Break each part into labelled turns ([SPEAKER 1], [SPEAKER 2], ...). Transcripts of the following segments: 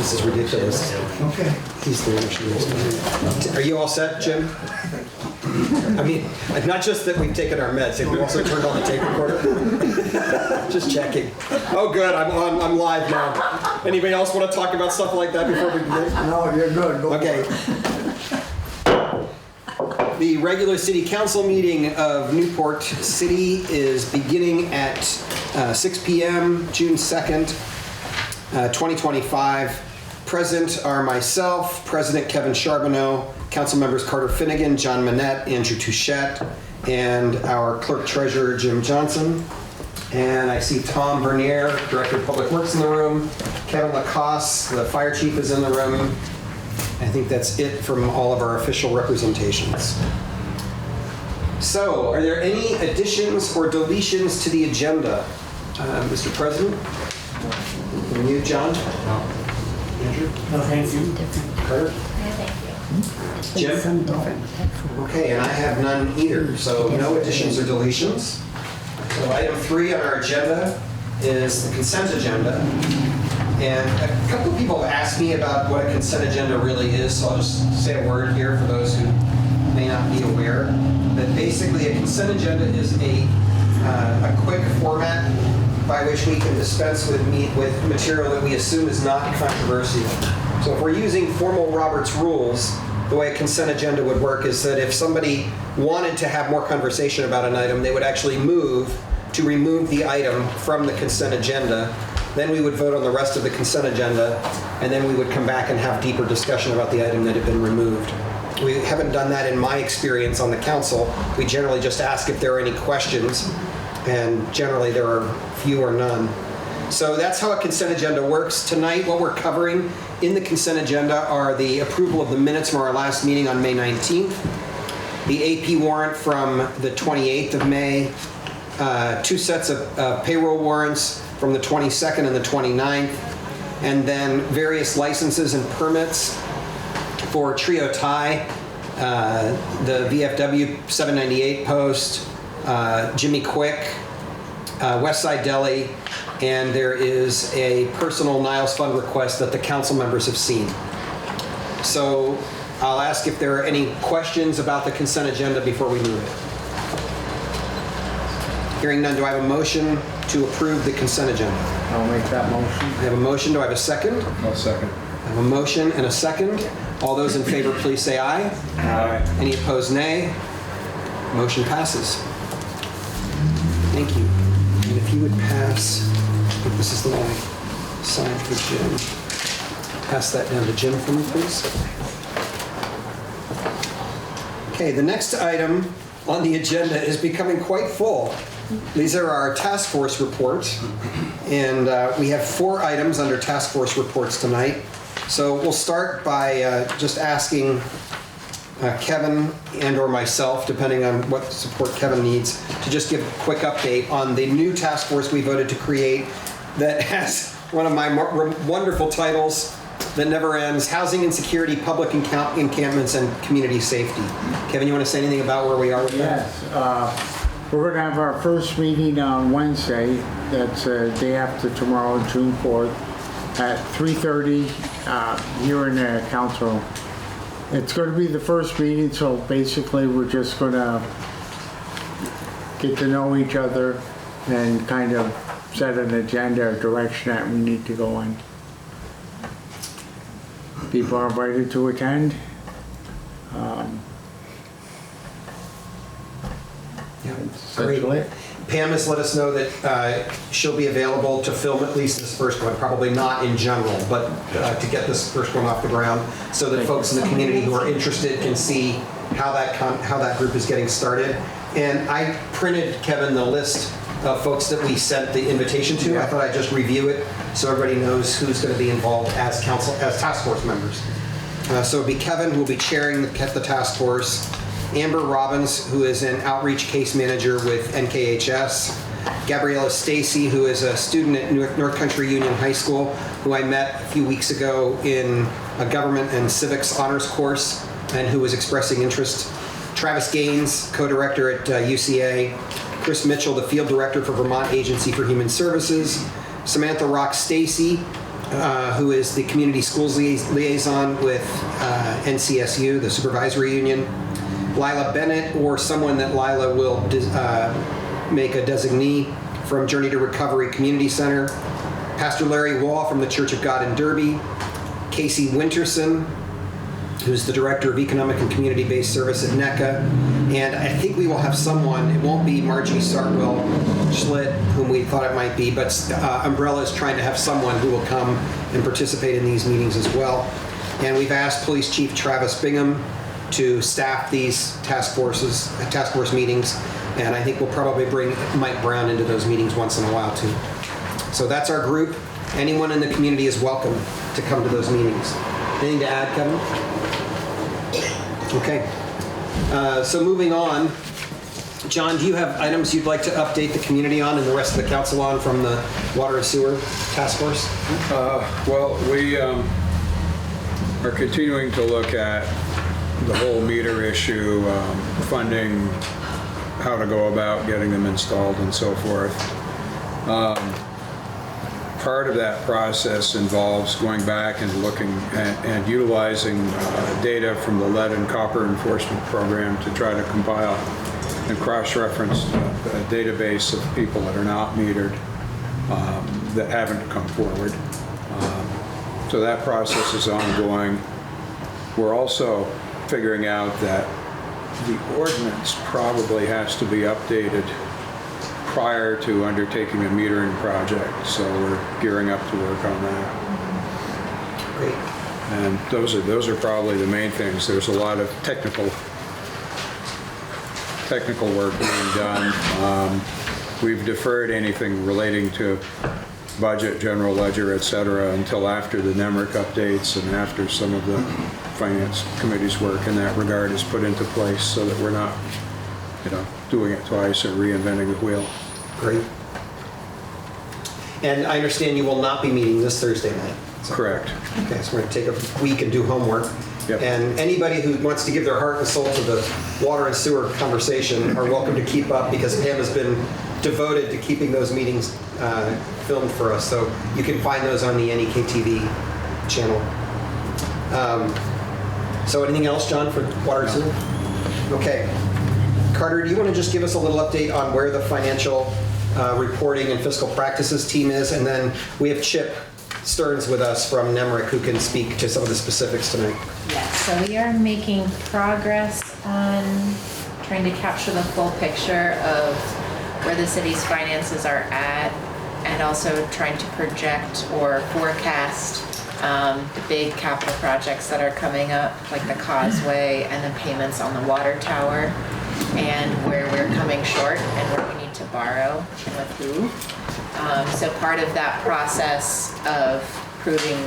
[SPEAKER 1] This is ridiculous.
[SPEAKER 2] Okay.
[SPEAKER 1] He's the one. Are you all set, Jim? I mean, not just that we've taken our meds, have we also turned on the tape recorder? Just checking. Oh, good. I'm live now. Anybody else want to talk about stuff like that before we begin?
[SPEAKER 2] No, you're good. Go
[SPEAKER 1] Okay. The regular city council meeting of Newport City is beginning at 6 p.m., June 2nd, 2025. Present are myself, President Kevin Charbonneau, council members Carter Finnegan, John Manette, Andrew Touchette, and our clerk treasurer, Jim Johnson. And I see Tom Bernier, Director of Public Works in the room. Kevin Lacoste, the fire chief, is in the room. I think that's it from all of our official representations. So, are there any additions or deletions to the agenda? Mr. President? And you, John? No. Andrew?
[SPEAKER 2] No, thank you.
[SPEAKER 1] Carter?
[SPEAKER 3] Thank you.
[SPEAKER 1] Jim?
[SPEAKER 3] Some different.
[SPEAKER 1] Okay, and I have none either, so no additions or deletions. So item 3 on our agenda is the consent agenda. And a couple of people have asked me about what a consent agenda really is, so I'll just say a word here for those who may not be aware. That basically a consent agenda is a quick format by which we can dispense with material that we assume is not controversial. So if we're using formal Robert's rules, the way a consent agenda would work is that if somebody wanted to have more conversation about an item, they would actually move to remove the item from the consent agenda. Then we would vote on the rest of the consent agenda, and then we would come back and have deeper discussion about the item that had been removed. We haven't done that in my experience on the council. We generally just ask if there are any questions, and generally there are few or none. So that's how a consent agenda works. Tonight, what we're covering in the consent agenda are the approval of the minutes from our last meeting on May 19th, the AP warrant from the 28th of May, 2 sets of payroll warrants from the 22nd and the 29th, and then various licenses and permits for Trio Tie, the VFW 798 post, Jimmy Quick, Westside Deli, and there is a personal Niles Fund request that the council members have seen. So I'll ask if there are any questions about the consent agenda before we move it. Hearing none, do I have a motion to approve the consent agenda?
[SPEAKER 2] I'll make that motion.
[SPEAKER 1] I have a motion. Do I have a second?
[SPEAKER 4] I'll second.
[SPEAKER 1] I have a motion and a second. All those in favor, please say aye.
[SPEAKER 4] Aye.
[SPEAKER 1] Any opposed, nay. Motion passes. Thank you. And if you would pass, I think this is the one I signed for Jim. Pass that down to Jim for me, please. Okay, the next item on the agenda is becoming quite full. These are our task force reports, and we have 4 items under task force reports tonight. So we'll start by just asking Kevin and or myself, depending on what support Kevin needs, to just give a quick update on the new task force we voted to create that has one of my wonderful titles that never ends: Housing Insecurity, Public Encampments, and Community Safety. Kevin, you want to say anything about where we are with that?
[SPEAKER 2] Yes. We're going to have our first meeting on Wednesday. That's the day after tomorrow, June 4th, at 3:30 here in the council room. It's going to be the first meeting, so basically we're just going to get to know each other and kind of set an agenda or direction that we need to go in. People are invited to attend.
[SPEAKER 1] Great. Pam has let us know that she'll be available to film at least this first one, probably not in general, but to get this first one off the ground so that folks in the community who are interested can see how that group is getting started. And I printed, Kevin, the list of folks that we sent the invitation to. I thought I'd just review it so everybody knows who's going to be involved as task force members. So it'll be Kevin who will be chairing the task force, Amber Robbins, who is an outreach case manager with NKHS, Gabriella Stacy, who is a student at North Country Union High School, who I met a few weeks ago in a government and civics honors course, and who was expressing interest, Travis Gaines, co-director at UCA, Chris Mitchell, the field director for Vermont Agency for Human Services, Samantha Rock Stacy, who is the Community Schools Liaison with NCSU, the supervisory union. Lila Bennett, or someone that Lila will make a designee from Journey to Recovery Community Center. Pastor Larry Wall from the Church of God in Derby. Casey Winterson, who's the Director of Economic and Community-Based Service at NECA. And I think we will have someone, it won't be Margie Sartwell-Schlitt, whom we thought it might be, but Umbrella is trying to have someone who will come and participate in these meetings as well. And we've asked Police Chief Travis Bingham to staff these task force meetings, and I think we'll probably bring Mike Brown into those meetings once in a while too. So that's our group. Anyone in the community is welcome to come to those meetings. Anything to add, Kevin? Okay. So moving on, John, do you have items you'd like to update the community on and the rest of the council on from the Water and Sewer Task Force?
[SPEAKER 4] Well, we are continuing to look at the whole meter issue, funding, how to go about getting them installed and so forth. Part of that process involves going back and looking and utilizing data from the lead and copper enforcement program to try to compile and cross-reference a database of people that are not metered that haven't come forward. So that process is ongoing. We're also figuring out that the ordinance probably has to be updated prior to undertaking a metering project, so we're gearing up to work on that.
[SPEAKER 1] Great.
[SPEAKER 4] And those are probably the main things. There's a lot of technical work being done. We've deferred anything relating to budget, general ledger, et cetera, until after the NEMRIC updates and after some of the Finance Committee's work in that regard is put into place, so that we're not, doing it twice or reinventing the wheel.
[SPEAKER 1] Great. And I understand you will not be meeting this Thursday night.
[SPEAKER 4] Correct.
[SPEAKER 1] Okay, so we're going to take a week and do homework.
[SPEAKER 4] Yep.
[SPEAKER 1] And anybody who wants to give their heart and soul to the water and sewer conversation are welcome to keep up, because Pam has been devoted to keeping those meetings filmed for us. So you can find those on the NEK-TV channel. So anything else, John, for water and sewer? Okay. Carter, do you want to just give us a little update on where the financial reporting and fiscal practices team is? And then we have Chip Stearns with us from NEMRIC, who can speak to some of the specifics tonight.
[SPEAKER 3] Yes, so we are making progress on trying to capture the full picture of where the city's finances are at, and also trying to project or forecast the big capital projects that are coming up, like the causeway and the payments on the water tower, and where we're coming short and where we need to borrow and with who. So part of that process of proving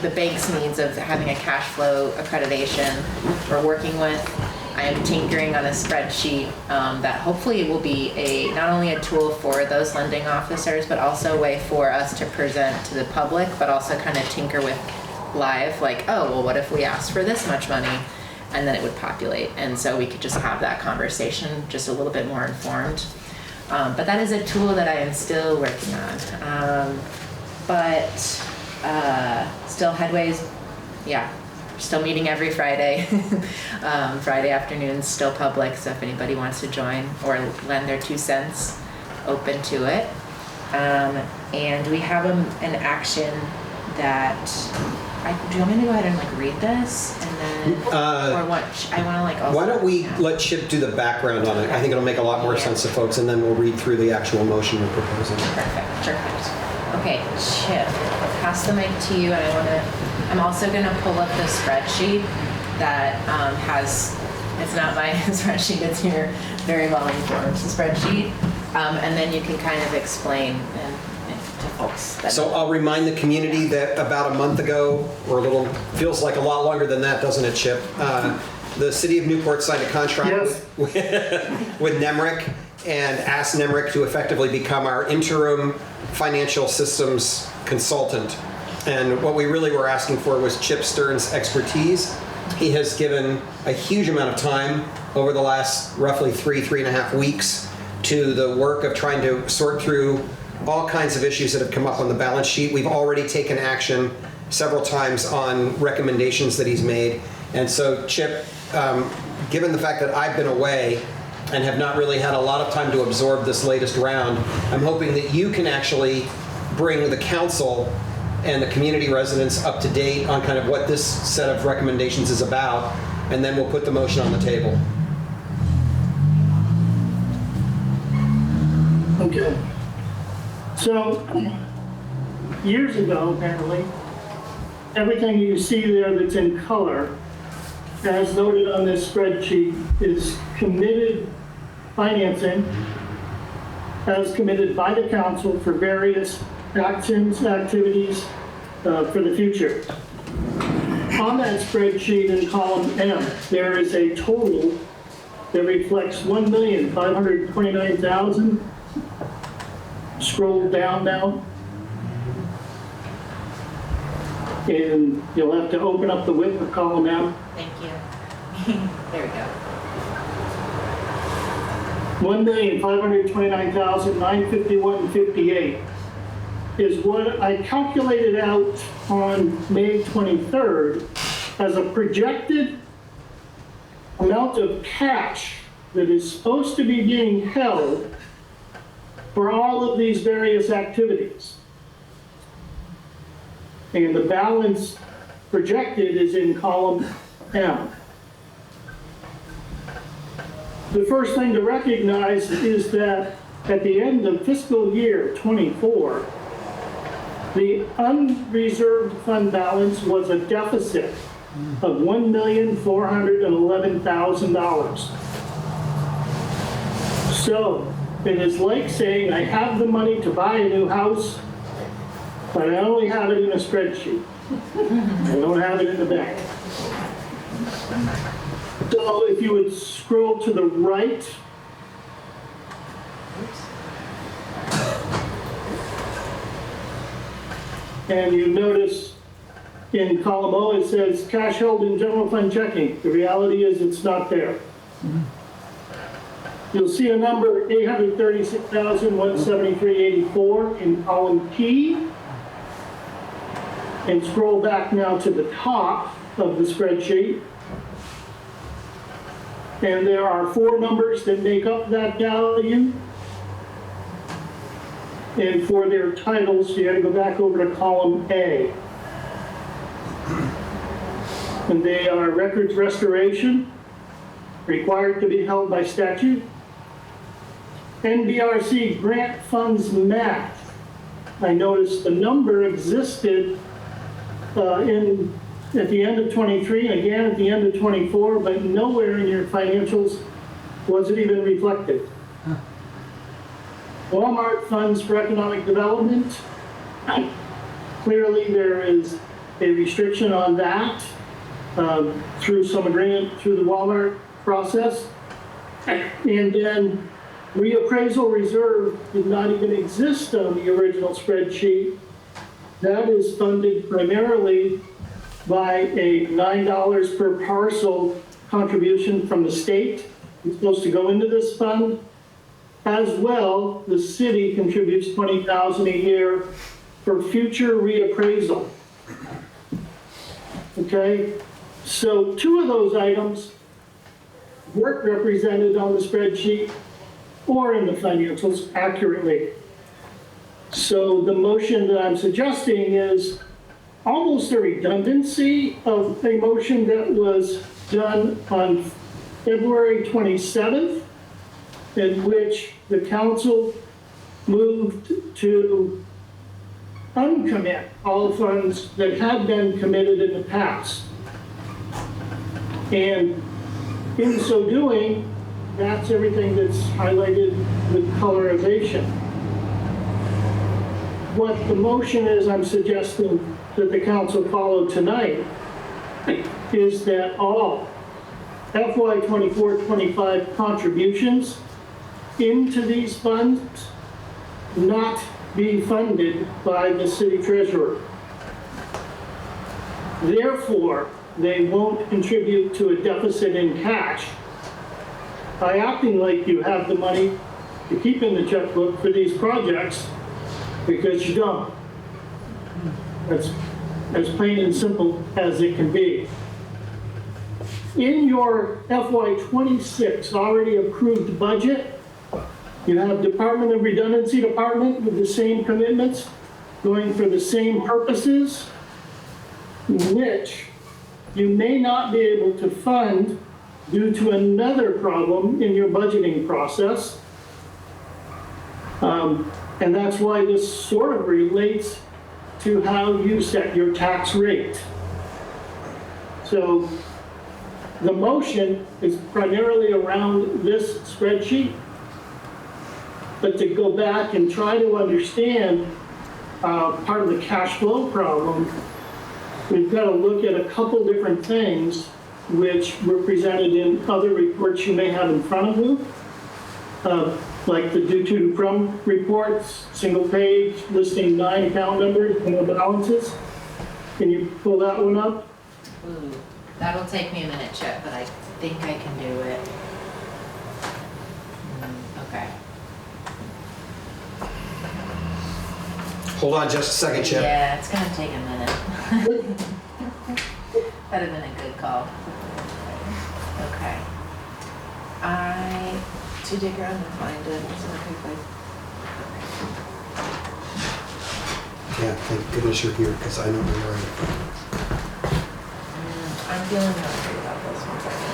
[SPEAKER 3] the bank's needs of having a cash flow accreditation we're working with, I am tinkering on a spreadsheet that hopefully will be not only a tool for those lending officers, but also a way for us to present to the public, but also kind of tinker with live, like, oh, well, what if we asked for this much money? And then it would populate. And so we could just have that conversation just a little bit more informed. But that is a tool that I am still working on. Still headways, yeah. Still meeting every Friday. Friday afternoons, still public, so if anybody wants to join or lend their 2 cents, open to it. And we have an action that, do you want me to go ahead and read this? And then, or what, I want to also.
[SPEAKER 1] Why don't we let Chip do the background on it? I think it'll make a lot more sense to folks, and then we'll read through the actual motion we're proposing.
[SPEAKER 3] Perfect. Okay, Chip, I'll pass the mic to you, and I'm also going to pull up the spreadsheet that it's not my spreadsheet, it's your very well informed spreadsheet, and then you can kind of explain to folks.
[SPEAKER 1] So I'll remind the community that about a month ago, or feels like a lot longer than that, doesn't it, Chip? The city of Newport signed a contract with NEMRIC and asked NEMRIC to effectively become our interim financial systems consultant. And what we really were asking for was Chip Stearns' expertise. He has given a huge amount of time over the last roughly 3.5 weeks to the work of trying to sort through all kinds of issues that have come up on the balance sheet. We've already taken action several times on recommendations that he's made. And so, Chip, given the fact that I've been away and have not really had a lot of time to absorb this latest round, I'm hoping that you can actually bring the council and the community residents up to date on kind of what this set of recommendations is about, and then we'll put the motion on the table.
[SPEAKER 5] Okay. So, years ago, apparently, everything you see there that's in color, as noted on this spreadsheet, is committed financing as committed by the council for various actions, activities for the future. On that spreadsheet in column M, there is a total that reflects $1,529,000. Scroll down now. And you'll have to open up the width of column M.
[SPEAKER 3] Thank you. There we go.
[SPEAKER 5] $1,529,951.58 is what I calculated out on May 23rd as a projected amount of cash that is supposed to be being held for all of these various activities. And the balance projected is in column M. The first thing to recognize is that at the end of fiscal year 24, the unreserved fund balance was a deficit of $1,411,000. So it is like saying I have the money to buy a new house, but I only have it in a spreadsheet. I don't have it in the bank. So if you would scroll to the right, and you notice in column O it says cash held in general fund checking. The reality is it's not there. You'll see a number $836,173.84 in column P. And scroll back now to the top of the spreadsheet. And there are 4 numbers that make up that value. And for their titles, you gotta go back over to column A. And they are records restoration, required to be held by statute. NBRC grant funds match. I noticed the number existed at the end of 23 and again at the end of 24, but nowhere in your financials was it even reflected. Walmart funds for economic development. Clearly there is a restriction on that through some agreement through the Walmart process. And then reappraisal reserve did not even exist on the original spreadsheet. That is funded primarily by a $9 per parcel contribution from the state. It's supposed to go into this fund. As well, the city contributes $20,000 a year for future reappraisal. Okay, so 2 of those items weren't represented on the spreadsheet or in the financials accurately. So the motion that I'm suggesting is almost a redundancy of a motion that was done on February 27th, in which the council moved to uncommit all funds that had been committed in the past. And in so doing, that's everything that's highlighted with colorization. What the motion is I'm suggesting that the council follow tonight is that all FY 24-25 contributions into these funds not be funded by the city treasurer. Therefore, they won't contribute to a deficit in cash by acting like you have the money to keep in the checkbook for these projects. because you don't. That's as plain and simple as it can be. In your FY26 already approved budget, you have Department of Redundancy Department with the same commitments, going for the same purposes, which you may not be able to fund due to another problem in your budgeting process. And that's why this sort of relates to how you set your tax rate. So the motion is primarily around this spreadsheet, but to go back and try to understand part of the cash flow problem, we've got to look at a couple different things which were presented in other reports you may have in front of you, like the due to from reports, single page, listing 9 account numbers and the balances. Can you pull that one up?
[SPEAKER 3] Ooh, that'll take me a minute, Chip, but I think I can do it. Okay.
[SPEAKER 1] Hold on just a second, Chip.
[SPEAKER 3] Yeah, it's gonna take a minute. That'd have been a good call. Okay. To dig around and find it. It's in a good place.
[SPEAKER 1] Yeah, thank goodness you're here, because I know where you're at.
[SPEAKER 3] I'm feeling really good about this one second.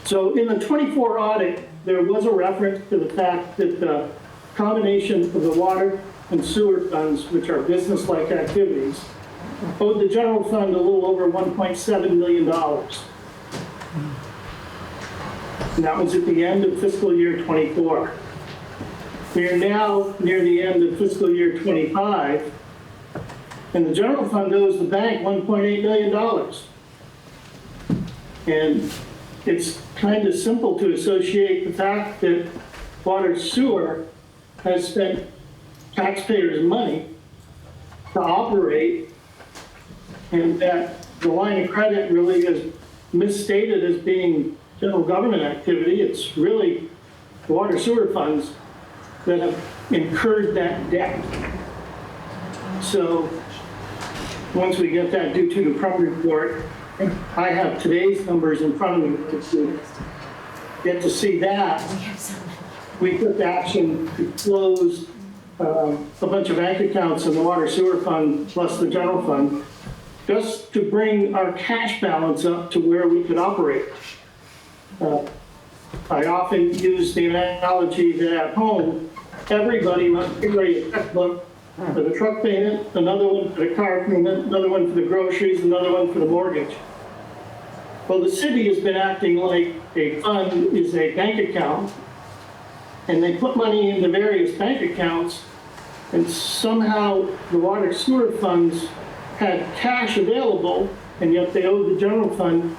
[SPEAKER 5] So in the 24 audit, there was a reference to the fact that the combination of the water and sewer funds, which are business-like activities, owed the general fund a little over $1.7 million. And that was at the end of fiscal year 24. We are now near the end of fiscal year 25, and the general fund owes the bank $1.8 million. And it's kind of simple to associate the fact that water sewer has spent taxpayers' money to operate, and that the line of credit really is misstated as being general government activity. It's really the water sewer funds that have incurred that debt. So once we get that due to the Crum report, I have today's numbers in front of me to get to see that. We took action to close a bunch of bank accounts in the water sewer fund plus the general fund, just to bring our cash balance up to where we could operate. I often use the analogy that at home, everybody must carry a checkbook for the truck payment, another one for the car payment, another one for the groceries, another one for the mortgage. Well, the city has been acting like a fund is a bank account, and they put money into various bank accounts, and somehow the water sewer funds had cash available, and yet they owed the general fund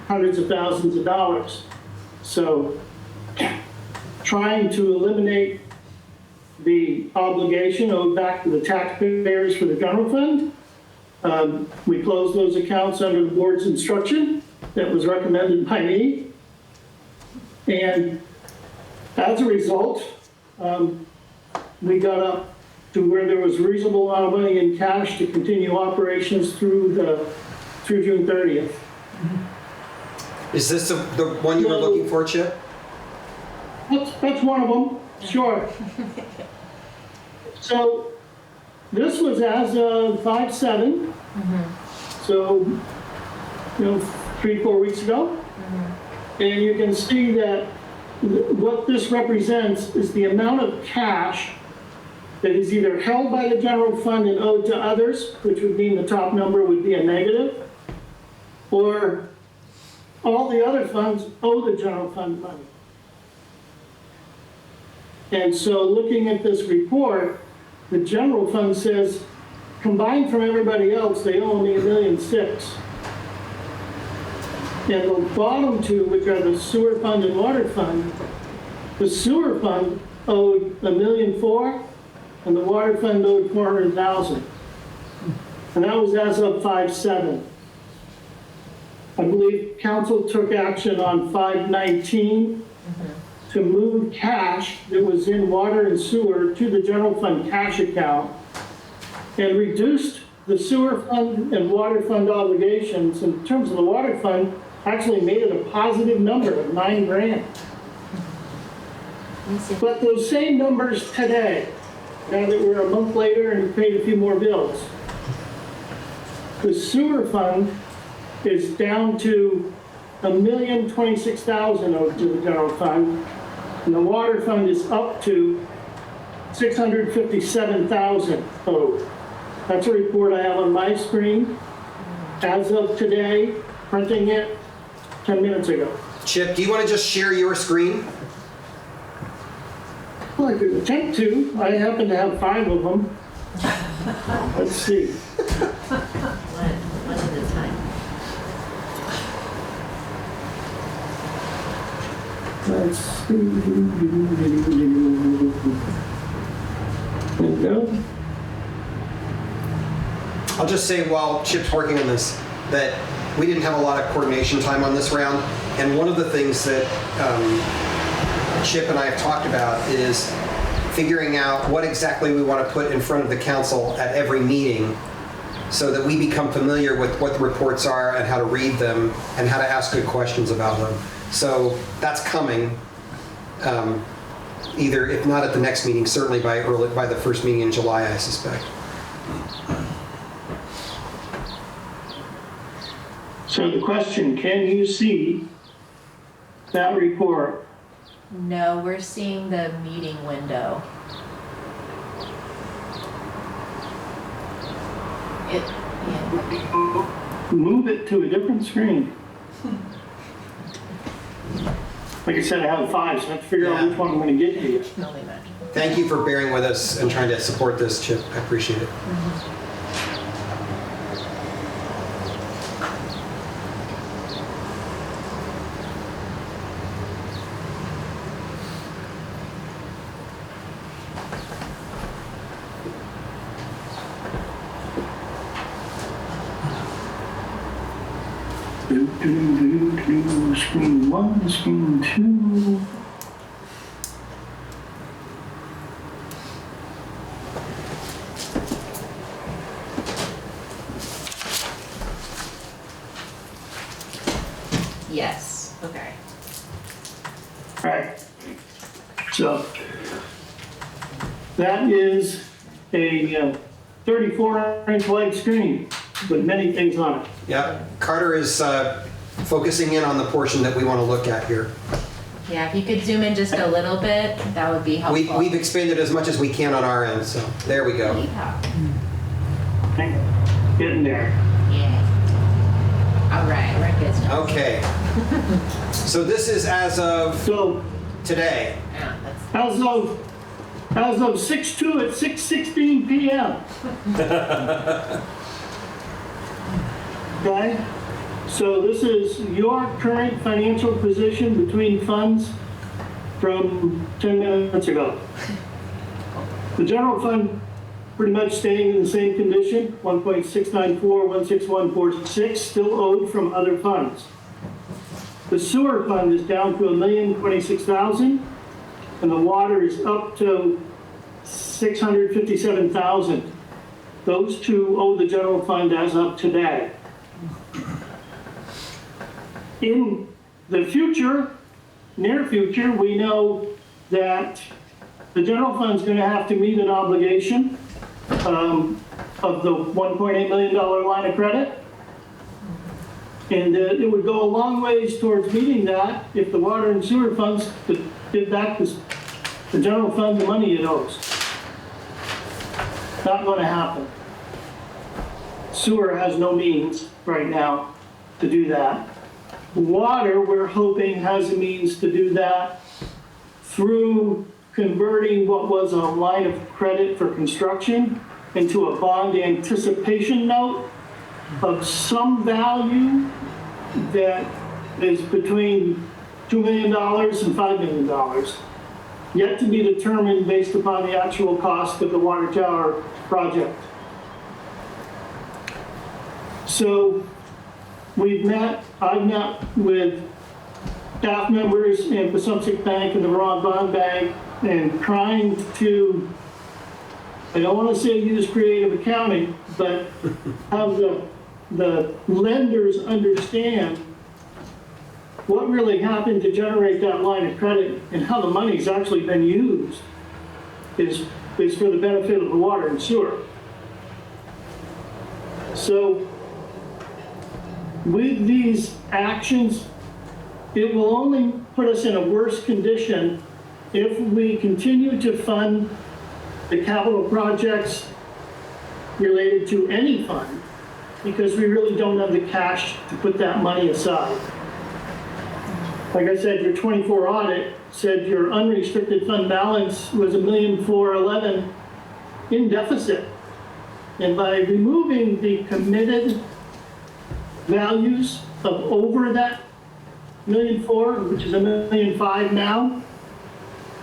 [SPEAKER 5] hundreds of thousands of dollars. So trying to eliminate the obligation owed back to the taxpayers for the general fund, we closed those accounts under the board's instruction that was recommended by me. And as a result, we got up to where there was a reasonable amount of money in cash to continue operations through June 30th.
[SPEAKER 1] Is this the one you were looking for, Chip?
[SPEAKER 5] That's one of them, sure. So this was as of 5/7, so 3-4 weeks ago. And you can see that what this represents is the amount of cash that is either held by the general fund and owed to others, which would mean the top number would be a negative, or all the other funds owe the general fund money. And so looking at this report, the general fund says, combined from everybody else, they owe me $1.6 million. And the bottom two, which are the sewer fund and water fund, the sewer fund owed $1.4 million, and the water fund owed $400,000. And that was as of 5/7. I believe council took action on 5/19 to move cash that was in water and sewer to the general fund cash account and reduced the sewer fund and water fund obligations. In terms of the water fund, actually made it a positive number of $9 grand. But those same numbers today, now that we're a month later and we've paid a few more bills, the sewer fund is down to $1,026,000 owed to the general fund, and the water fund is up to $657,000 owed. That's a report I have on my screen as of today, printing it 10 minutes ago.
[SPEAKER 1] Chip, do you want to just share your screen?
[SPEAKER 5] Well, I could attempt to. I happen to have 5 of them. Let's see.
[SPEAKER 3] One at a time.
[SPEAKER 5] Let's see. There we go.
[SPEAKER 1] I'll just say while Chip's working on this, that we didn't have a lot of coordination time on this round. And one of the things that Chip and I have talked about is figuring out what exactly we want to put in front of the council at every meeting so that we become familiar with what the reports are and how to read them and how to ask good questions about them. So that's coming, either, if not at the next meeting, certainly by the first meeting in July, I suspect.
[SPEAKER 5] So the question, can you see that report?
[SPEAKER 3] No, we're seeing the meeting window. Yeah.
[SPEAKER 5] Move it to a different screen. Like I said, I have 5, so I have to figure out which one I'm going to get to you.
[SPEAKER 3] Only imagine.
[SPEAKER 1] Thank you for bearing with us and trying to support this, Chip. I appreciate it.
[SPEAKER 5] Screen 1, screen 2.
[SPEAKER 3] Yes, okay.
[SPEAKER 5] All right. So that is a 34-inch wide screen with many things on it.
[SPEAKER 1] Yeah, Carter is focusing in on the portion that we want to look at here.
[SPEAKER 3] Yeah, if you could zoom in just a little bit, that would be helpful.
[SPEAKER 1] We've expanded as much as we can on our end, so there we go.
[SPEAKER 3] Yeah.
[SPEAKER 5] Getting there.
[SPEAKER 3] Yeah. All right, we're in business.
[SPEAKER 1] Okay. So this is as of
[SPEAKER 5] So
[SPEAKER 1] today.
[SPEAKER 3] Yeah, that's
[SPEAKER 5] as of 6/2 at 6:16 p.m. Okay? So this is your current financial position between funds from 10 minutes ago. The general fund pretty much staying in the same condition, 1.6941646, still owed from other funds. The sewer fund is down to $1,026,000, and the water is up to $657,000. Those two owe the general fund as of today. In the future, near future, we know that the general fund is going to have to meet an obligation of the $1.8 million line of credit. And it would go a long ways towards meeting that if the water and sewer funds could give back the general fund the money it owes. Not going to happen. Sewer has no means right now to do that. Water, we're hoping, has a means to do that through converting what was a line of credit for construction into a bond anticipation note of some value that is between $2 million and $5 million. yet to be determined based upon the actual cost of the water tower project. So I've met with staff members in Passumpsic Bank and the Vermont Bond Bank and trying to, I don't want to say use creative accounting, but have the lenders understand what really happened to generate that line of credit and how the money's actually been used is for the benefit of the water and sewer. So with these actions, it will only put us in a worse condition if we continue to fund the capital projects related to any fund, because we really don't have the cash to put that money aside. Like I said, your 24 audit said your unrestricted fund balance was $1,411,000 in deficit. And by removing the committed values of over that $1,400,000, which is $1,500,000 now,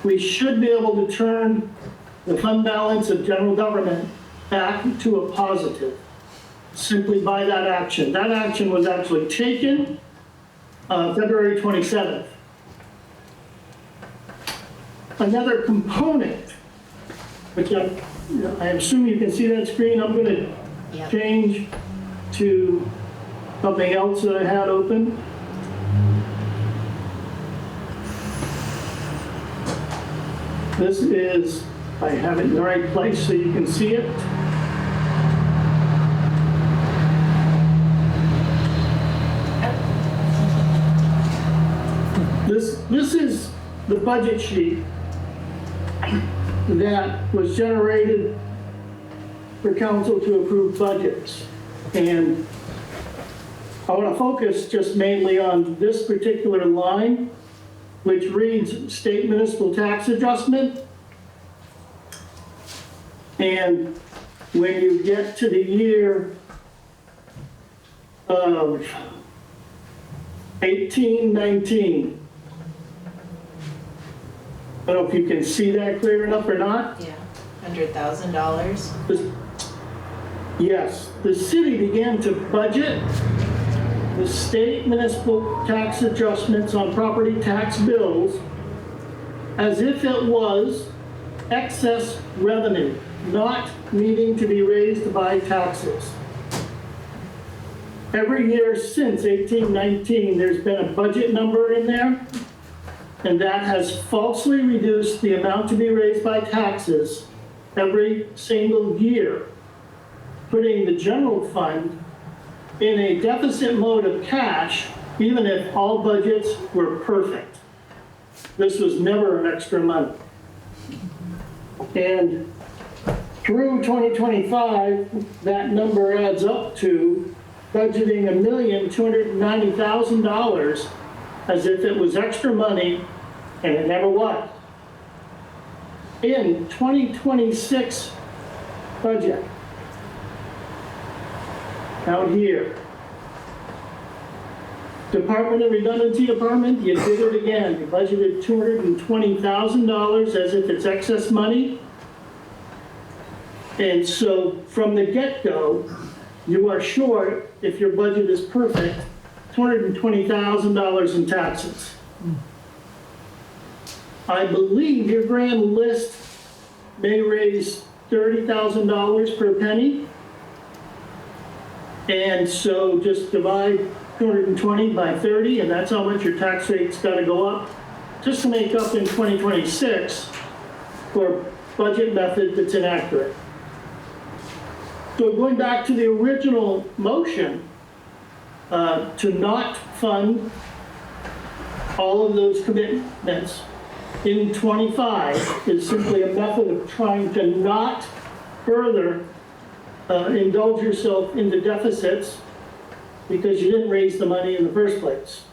[SPEAKER 5] we should be able to turn the fund balance of general government back to a positive simply by that action. That action was actually taken February 27th. Another component, which I assume you can see that screen. I'm going to change to something else that I had open. This is, I have it in the right place so you can see it. This is the budget sheet that was generated for council to approve budgets. And I want to focus just mainly on this particular line, which reads state municipal tax adjustment. And when you get to the year of 1819, I don't know if you can see that clear enough or not.
[SPEAKER 3] Yeah, $100,000.
[SPEAKER 5] Yes, the city began to budget the state municipal tax adjustments on property tax bills as if it was excess revenue, not needing to be raised by taxes. Every year since 1819, there's been a budget number in there, and that has falsely reduced the amount to be raised by taxes every single year, putting the general fund in a deficit mode of cash, even if all budgets were perfect. This was never an extra money. And through 2025, that number adds up to budgeting $1,290,000 as if it was extra money, and it never was. In 2026 budget, out here, Department of Redundancy Department, you did it again. You budgeted $220,000 as if it's excess money. And so from the get-go, you are short, if your budget is perfect, $220,000 in taxes. I believe your grand list may raise $30,000 per penny. And so just divide 220 by 30, and that's how much your tax rate's got to go up, just to make up in 2026 for a budget method that's inaccurate. So going back to the original motion, to not fund all of those commitments in 25 is simply a method of trying to not further indulge yourself into deficits because you didn't raise the money in the first place.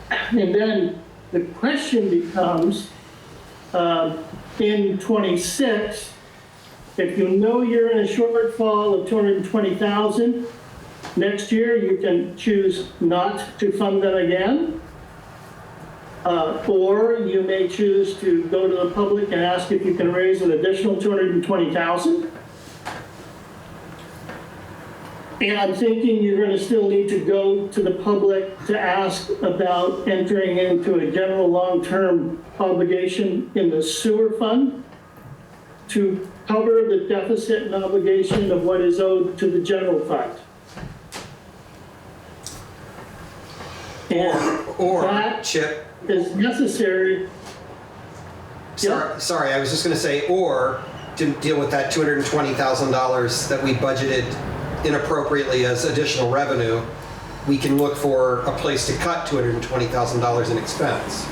[SPEAKER 5] And then the question becomes, in 26, if you know you're in a shortfall of 220,000, next year you can choose not to fund that again, Or you may choose to go to the public and ask if you can raise an additional 220,000. And I'm thinking you're going to still need to go to the public to ask about entering into a general long-term obligation in the sewer fund to cover the deficit and obligation of what is owed to the general fund. And
[SPEAKER 1] Or,
[SPEAKER 5] that
[SPEAKER 1] Chip,
[SPEAKER 5] is necessary.
[SPEAKER 1] sorry, I was just gonna say, or to deal with that $220,000 that we budgeted inappropriately as additional revenue, we can look for a place to cut $220,000 in expense.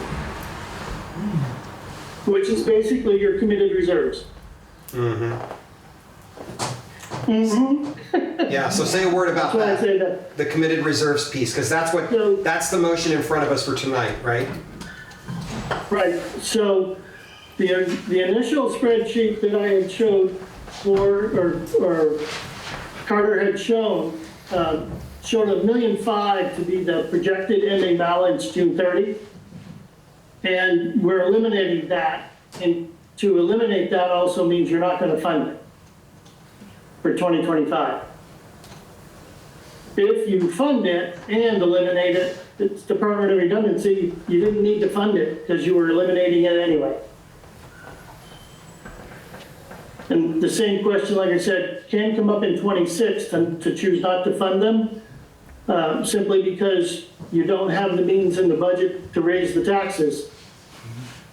[SPEAKER 5] Which is basically your committed reserves.
[SPEAKER 1] Yeah, so say a word about
[SPEAKER 5] That's why I say
[SPEAKER 1] that,
[SPEAKER 5] that.
[SPEAKER 1] the committed reserves piece, because that's the motion in front of us for tonight, right?
[SPEAKER 5] Right, so the initial spreadsheet that I had showed or Carter had shown, showed $1.5 million to be the projected ending balance June 30. And we're eliminating that. And to eliminate that also means you're not going to fund it for 2025. If you fund it and eliminate it, it's Department of Redundancy, you didn't need to fund it because you were eliminating it anyway. And the same question, like I said, can come up in 26 to choose not to fund them, simply because you don't have the means in the budget to raise the taxes.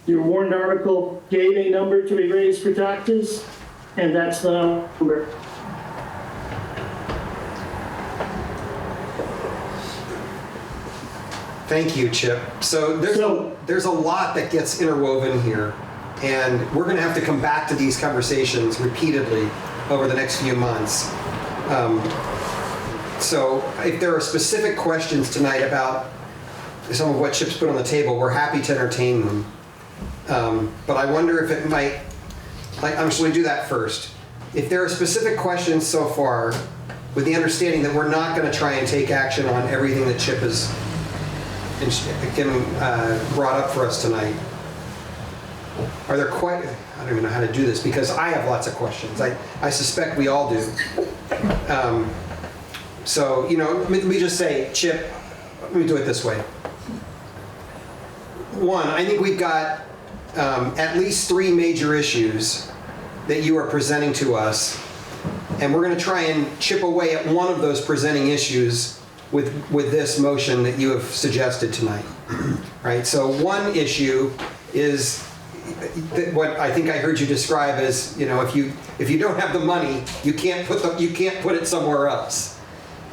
[SPEAKER 5] Your warrant article gave a number to be raised for taxes, and that's the number.
[SPEAKER 1] Thank you, Chip. So there's a lot that gets interwoven here, and we're going to have to come back to these conversations repeatedly over the next few months. So if there are specific questions tonight about some of what Chip's put on the table, we're happy to entertain them. But I wonder if it might, should we do that first? If there are specific questions so far, with the understanding that we're not going to try and take action on everything that Chip has brought up for us tonight. Are there I don't even know how to do this because I have lots of questions. I suspect we all do. So, let me just say, Chip, let me do it this way. One, I think we've got at least 3 major issues that you are presenting to us, and we're going to try and chip away at one of those presenting issues with this motion that you have suggested tonight. Right? So one issue is what I think I heard you describe as, if you don't have the money, you can't put it somewhere else.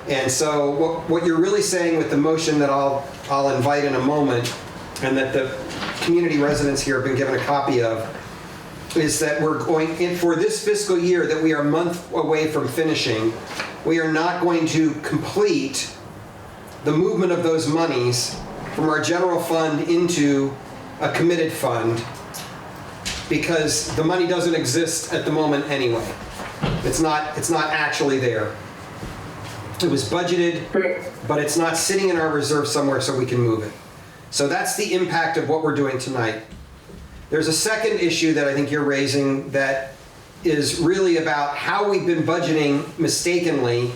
[SPEAKER 1] And so what you're really saying with the motion that I'll invite in a moment, and that the community residents here have been given a copy of, is that we're going in for this fiscal year that we are a month away from finishing. We are not going to complete the movement of those monies from our general fund into a committed fund because the money doesn't exist at the moment anyway. It's not actually there. It was budgeted, but it's not sitting in our reserve somewhere so we can move it. So that's the impact of what we're doing tonight. There's a second issue that I think you're raising that is really about how we've been budgeting mistakenly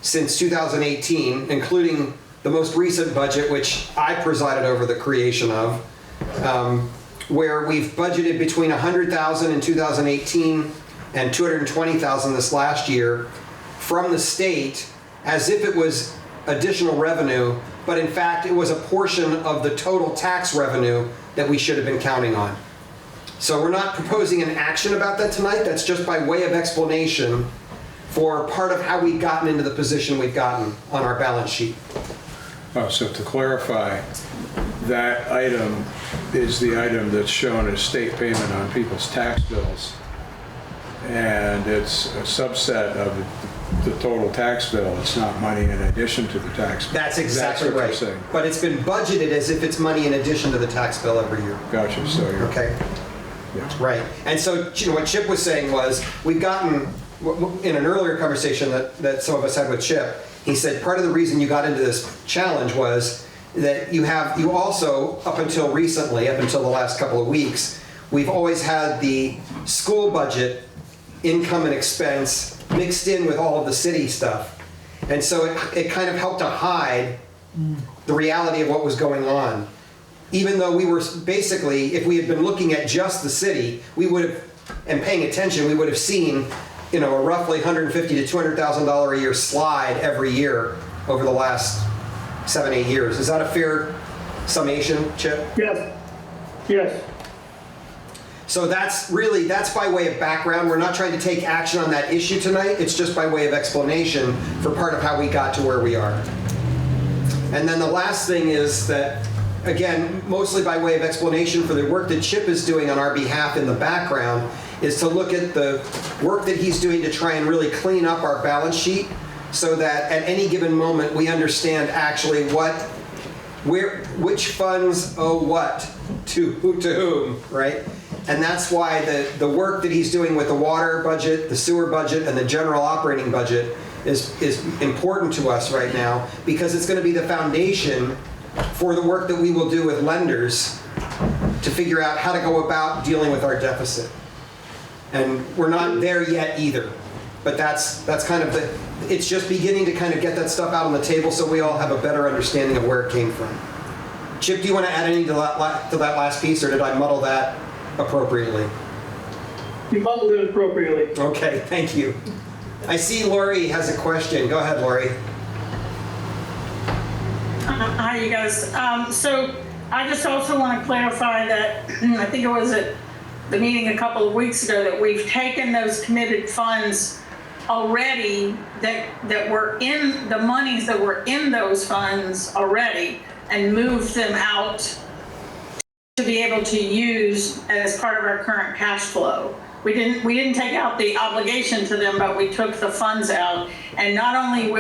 [SPEAKER 1] since 2018, including the most recent budget, which I presided over the creation of, where we've budgeted between $100,000 in 2018 and $220,000 this last year from the state as if it was additional revenue, but in fact it was a portion of the total tax revenue that we should have been counting on. So we're not proposing an action about that tonight. That's just by way of explanation for part of how we've gotten into the position we've gotten on our balance sheet.
[SPEAKER 4] Oh, so to clarify, that item is the item that's shown as state payment on people's tax bills. And it's a subset of the total tax bill. It's not money in addition to the tax bill.
[SPEAKER 1] That's exactly
[SPEAKER 4] what
[SPEAKER 1] right.
[SPEAKER 4] you're saying.
[SPEAKER 1] But it's been budgeted as if it's money in addition to the tax bill every year.
[SPEAKER 4] Gotcha, so you're...
[SPEAKER 1] Okay.
[SPEAKER 4] Yeah.
[SPEAKER 1] Right. And so what Chip was saying was, we've gotten, in an earlier conversation that some of us had with Chip, he said part of the reason you got into this challenge was that you also, up until recently, up until the last couple of weeks, we've always had the school budget income and expense mixed in with all of the city stuff. And so it kind of helped to hide the reality of what was going on. Even though we were basically, if we had been looking at just the city, we would have, and paying attention, we would have seen, a roughly $150,000 to $200,000 a year slide every year over the last 7-8 years. Is that a fair summation, Chip?
[SPEAKER 5] Yes, yes.
[SPEAKER 1] So that's by way of background. We're not trying to take action on that issue tonight. It's just by way of explanation for part of how we got to where we are. And then the last thing is that, again, mostly by way of explanation for the work that Chip is doing on our behalf in the background, is to look at the work that he's doing to try and really clean up our balance sheet so that at any given moment we understand actually which funds owe what to whom, right? And that's why the work that he's doing with the water budget, the sewer budget, and the general operating budget is important to us right now, because it's going to be the foundation for the work that we will do with lenders to figure out how to go about dealing with our deficit. And we're not there yet either, but that's kind of it's just beginning to kind of get that stuff out on the table so we all have a better understanding of where it came from. Chip, do you want to add anything to that last piece, or did I muddle that appropriately?
[SPEAKER 5] You muddled it appropriately.
[SPEAKER 1] Okay, thank you. I see Lori has a question. Go ahead, Lori.
[SPEAKER 6] Hi, you guys. So I just also want to clarify that I think it was at the meeting a couple of weeks ago that we've taken those committed funds already that were in the monies that were in those funds already and moved them out to be able to use as part of our current cash flow. We didn't take out the obligation to them, but we took the funds out. And not only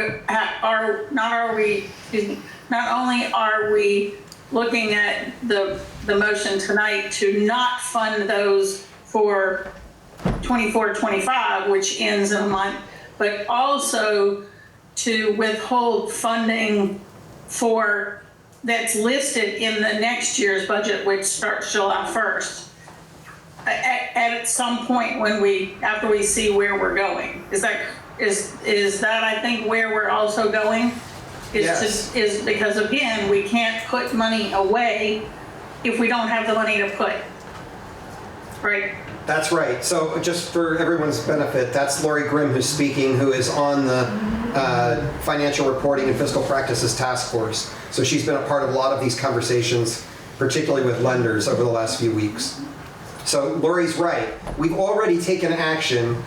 [SPEAKER 6] are we looking at the motion tonight to not fund those for 24-25, which ends in a month, but also to withhold funding for that's listed in the next year's budget, which starts July 1st. At some point after we see where we're going. Is that I think where we're also going?
[SPEAKER 1] Yes.
[SPEAKER 6] Is because again, we can't put money away if we don't have the money to put. Right?
[SPEAKER 1] That's right. So just for everyone's benefit, that's Lori Grimm who's speaking, who is on the Financial Reporting and Fiscal Practices Task Force. So she's been a part of a lot of these conversations, particularly with lenders over the last few weeks. So Lori's right. We've already taken action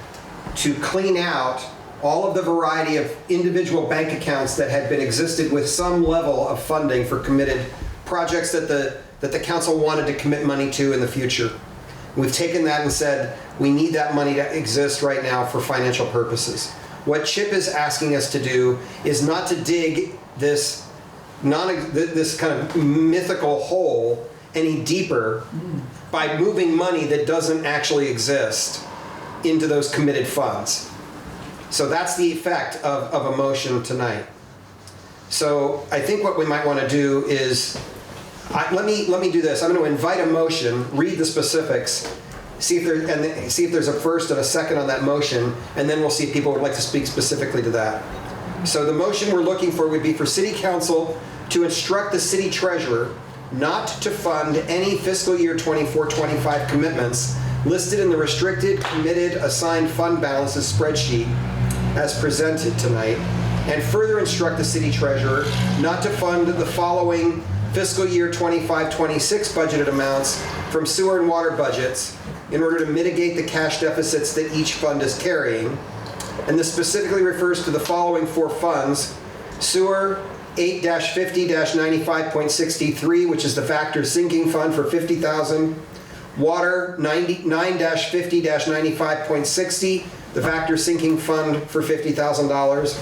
[SPEAKER 1] to clean out all of the variety of individual bank accounts that had been existed with some level of funding for committed projects that the council wanted to commit money to in the future. We've taken that and said, we need that money to exist right now for financial purposes. What Chip is asking us to do is not to dig this kind of mythical hole any deeper by moving money that doesn't actually exist into those committed funds. So that's the effect of a motion tonight. So I think what we might want to do is, let me do this. I'm going to invite a motion, read the specifics, see if there's a first and a second on that motion, and then we'll see if people would like to speak specifically to that. So the motion we're looking for would be for City Council to instruct the City Treasurer not to fund any fiscal year 24-25 commitments listed in the restricted, committed, assigned fund balances spreadsheet as presented tonight, and further instruct the City Treasurer not to fund the following fiscal year 25-26 budgeted amounts from sewer and water budgets in order to mitigate the cash deficits that each fund is carrying. And this specifically refers to the following four funds: sewer 8-50-95.63, which is the factor sinking fund for $50,000. Water 9-50-95.60, the factor sinking fund for $50,000.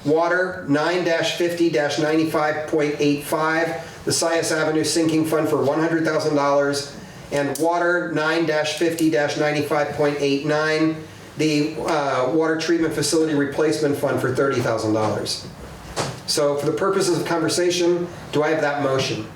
[SPEAKER 1] Water 9-50-95.85, the Sias Avenue sinking fund for $100,000. And water 9-50-95.89, the water treatment facility replacement fund for $30,000. So for the purposes of conversation, do I have that motion?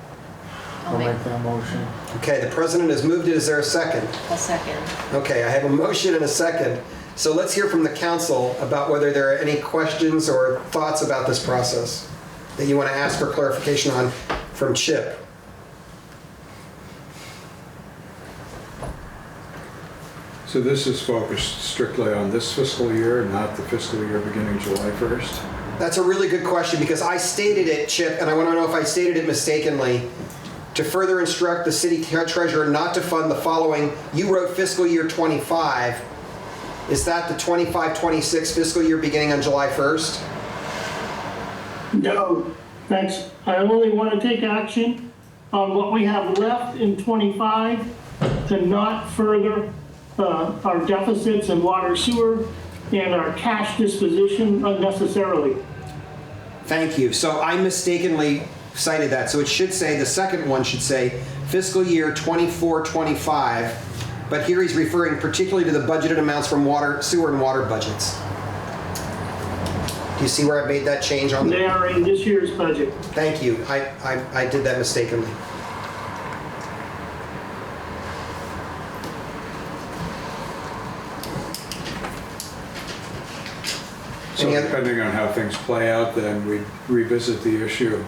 [SPEAKER 2] I'll make that motion.
[SPEAKER 1] Okay, the president has moved it. Is there a second?
[SPEAKER 3] A second.
[SPEAKER 1] Okay, I have a motion and a second. So let's hear from the council about whether there are any questions or thoughts about this process that you want to ask for clarification on from Chip.
[SPEAKER 4] So this is focused strictly on this fiscal year, not the fiscal year beginning July 1st?
[SPEAKER 1] That's a really good question because I stated it, Chip, and I want to know if I stated it mistakenly. To further instruct the city treasurer not to fund the following, you wrote fiscal year 25. Is that the 25-26 fiscal year beginning on July 1st?
[SPEAKER 5] No, thanks. I only want to take action on what we have left in 25 to not further our deficits in water sewer and our cash disposition unnecessarily.
[SPEAKER 1] Thank you. So I mistakenly cited that. So it should say, the second one should say fiscal year 24-25, but here he's referring particularly to the budgeted amounts from water, sewer and water budgets. Do you see where I made that change on
[SPEAKER 5] They are in this year's budget.
[SPEAKER 1] Thank you. I did that mistakenly.
[SPEAKER 4] So depending on how things play out, then we revisit the issue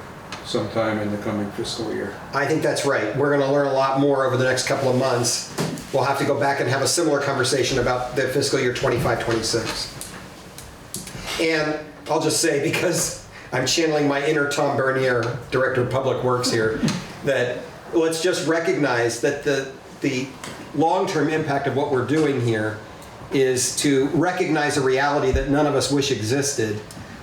[SPEAKER 4] sometime in the coming fiscal year.
[SPEAKER 1] I think that's right. We're going to learn a lot more over the next couple of months. We'll have to go back and have a similar conversation about the fiscal year 25-26. And I'll just say, because I'm channeling my inner Tom Bernier, Director of Public Works here, that let's just recognize that the long-term impact of what we're doing here is to recognize a reality that none of us wish existed,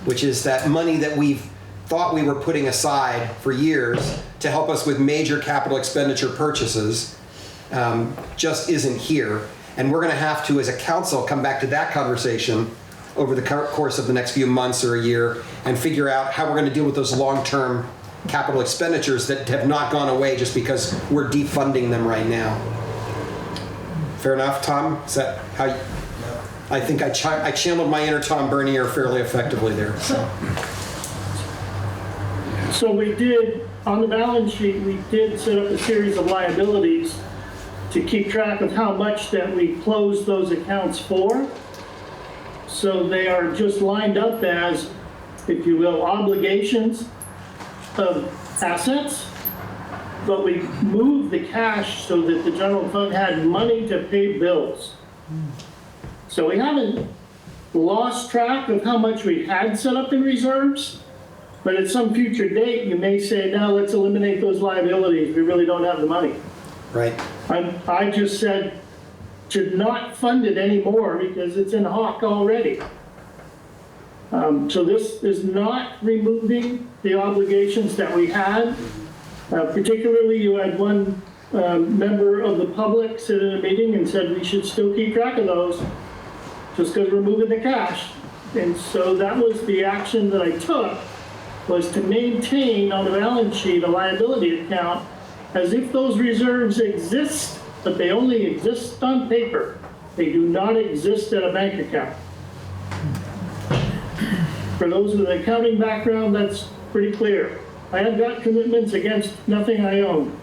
[SPEAKER 1] which is that money that we've thought we were putting aside for years to help us with major capital expenditure purchases just isn't here. And we're going to have to, as a council, come back to that conversation over the course of the next few months or a year and figure out how we're going to deal with those long-term capital expenditures that have not gone away just because we're defunding them right now. Fair enough, Tom? Is that how you... I think I channeled my inner Tom Bernier fairly effectively there.
[SPEAKER 5] So we did, on the balance sheet, we did set up a series of liabilities to keep track of how much that we closed those accounts for. So they are just lined up as, if you will, obligations of assets, but we moved the cash so that the general fund had money to pay bills. So we haven't lost track of how much we had set up in reserves, but at some future date, you may say, now let's eliminate those liabilities. We really don't have the money.
[SPEAKER 1] Right.
[SPEAKER 5] I just said to not fund it anymore because it's in hock already. So this is not removing the obligations that we had. Particularly, you had one member of the public sit in a meeting and said we should still keep track of those just because we're moving the cash. And so that was the action that I took, was to maintain on the balance sheet a liability account as if those reserves exist, but they only exist on paper. They do not exist at a bank account. For those with an accounting background, that's pretty clear. I have got commitments against nothing I own.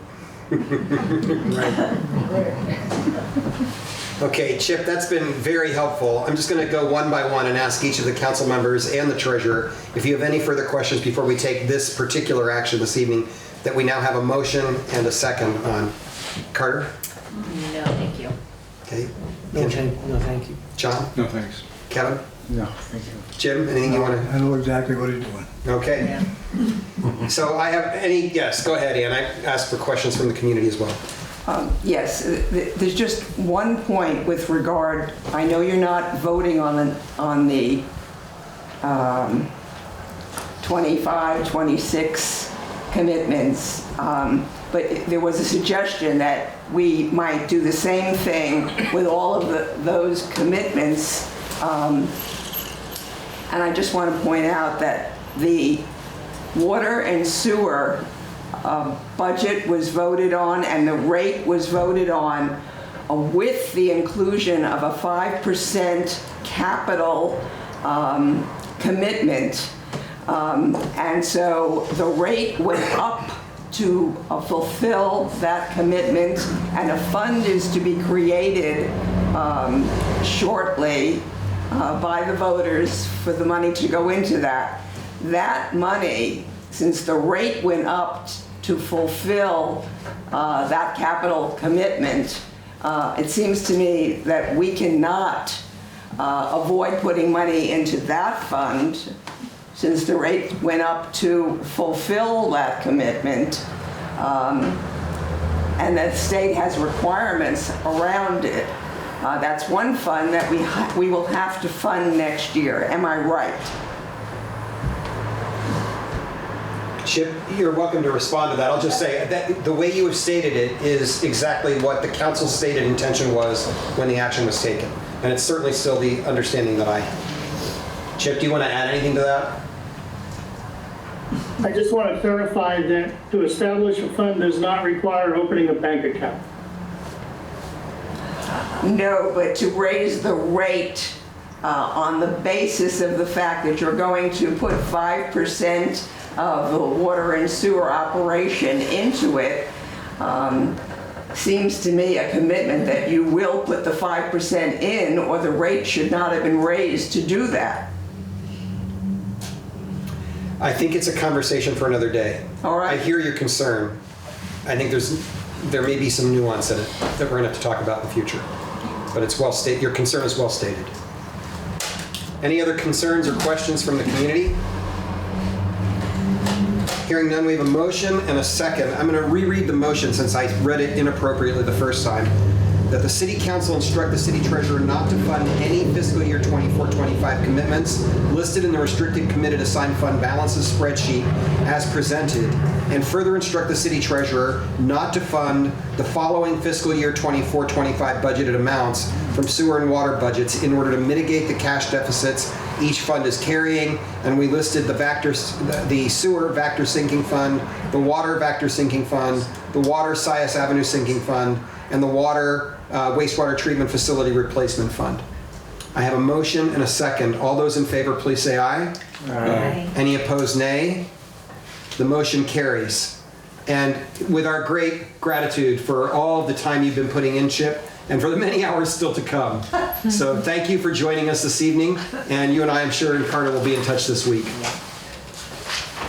[SPEAKER 1] Okay, Chip, that's been very helpful. I'm just going to go one by one and ask each of the council members and the treasurer if you have any further questions before we take this particular action this evening that we now have a motion and a second on. Carter?
[SPEAKER 3] No, thank you.
[SPEAKER 1] Okay.
[SPEAKER 7] No, thank you.
[SPEAKER 1] John?
[SPEAKER 4] No, thanks.
[SPEAKER 1] Kevin?
[SPEAKER 2] No, thank you.
[SPEAKER 1] Jim, anything you want to?
[SPEAKER 7] I know exactly what he's doing.
[SPEAKER 1] Okay. So I have any, yes, go ahead, Ann. I asked for questions from the community as well.
[SPEAKER 8] Yes, there's just one point with regard, I know you're not voting on the 25, 26 commitments, but there was a suggestion that we might do the same thing with all of those commitments. And I just want to point out that the water and sewer budget was voted on and the rate was voted on with the inclusion of a 5% capital commitment. And so the rate went up to fulfill that commitment, and a fund is to be created shortly by the voters for the money to go into that. That money, since the rate went up to fulfill that capital commitment, it seems to me that we cannot avoid putting money into that fund since the rate went up to fulfill that commitment, and that state has requirements around it. That's one fund that we will have to fund next year. Am I right?
[SPEAKER 1] Chip, you're welcome to respond to that. I'll just say that the way you have stated it is exactly what the council's stated intention was when the action was taken. And it's certainly still the understanding that I have. Chip, do you want to add anything to that?
[SPEAKER 5] I just want to clarify that to establish a fund does not require opening a bank account.
[SPEAKER 8] No, but to raise the rate on the basis of the fact that you're going to put 5% of the water and sewer operation into it, seems to me a commitment that you will put the 5% in, or the rate should not have been raised to do that.
[SPEAKER 1] I think it's a conversation for another day.
[SPEAKER 8] All right.
[SPEAKER 1] I hear your concern. I think there may be some nuance in it that we're going to have to talk about in the future. But it's well stated. Your concern is well stated. Any other concerns or questions from the community? Hearing none, we have a motion and a second. I'm going to reread the motion since I read it inappropriately the first time. That the City Council instruct the City Treasurer not to fund any fiscal year 24-25 commitments listed in the restricted committed assigned fund balances spreadsheet as presented, and further instruct the City Treasurer not to fund the following fiscal year 24-25 budgeted amounts from sewer and water budgets in order to mitigate the cash deficits each fund is carrying. And we listed the sewer Vector Sinking Fund, the water Vector Sinking Fund, the water Sias Avenue Sinking Fund, and the water wastewater treatment facility replacement fund. I have a motion and a second. All those in favor, please say aye.
[SPEAKER 3] Aye.
[SPEAKER 1] Any opposed, nay. The motion carries. And with our great gratitude for all the time you've been putting in, Chip, and for the many hours still to come. So thank you for joining us this evening. And you and I, I'm sure, and Carter will be in touch this week.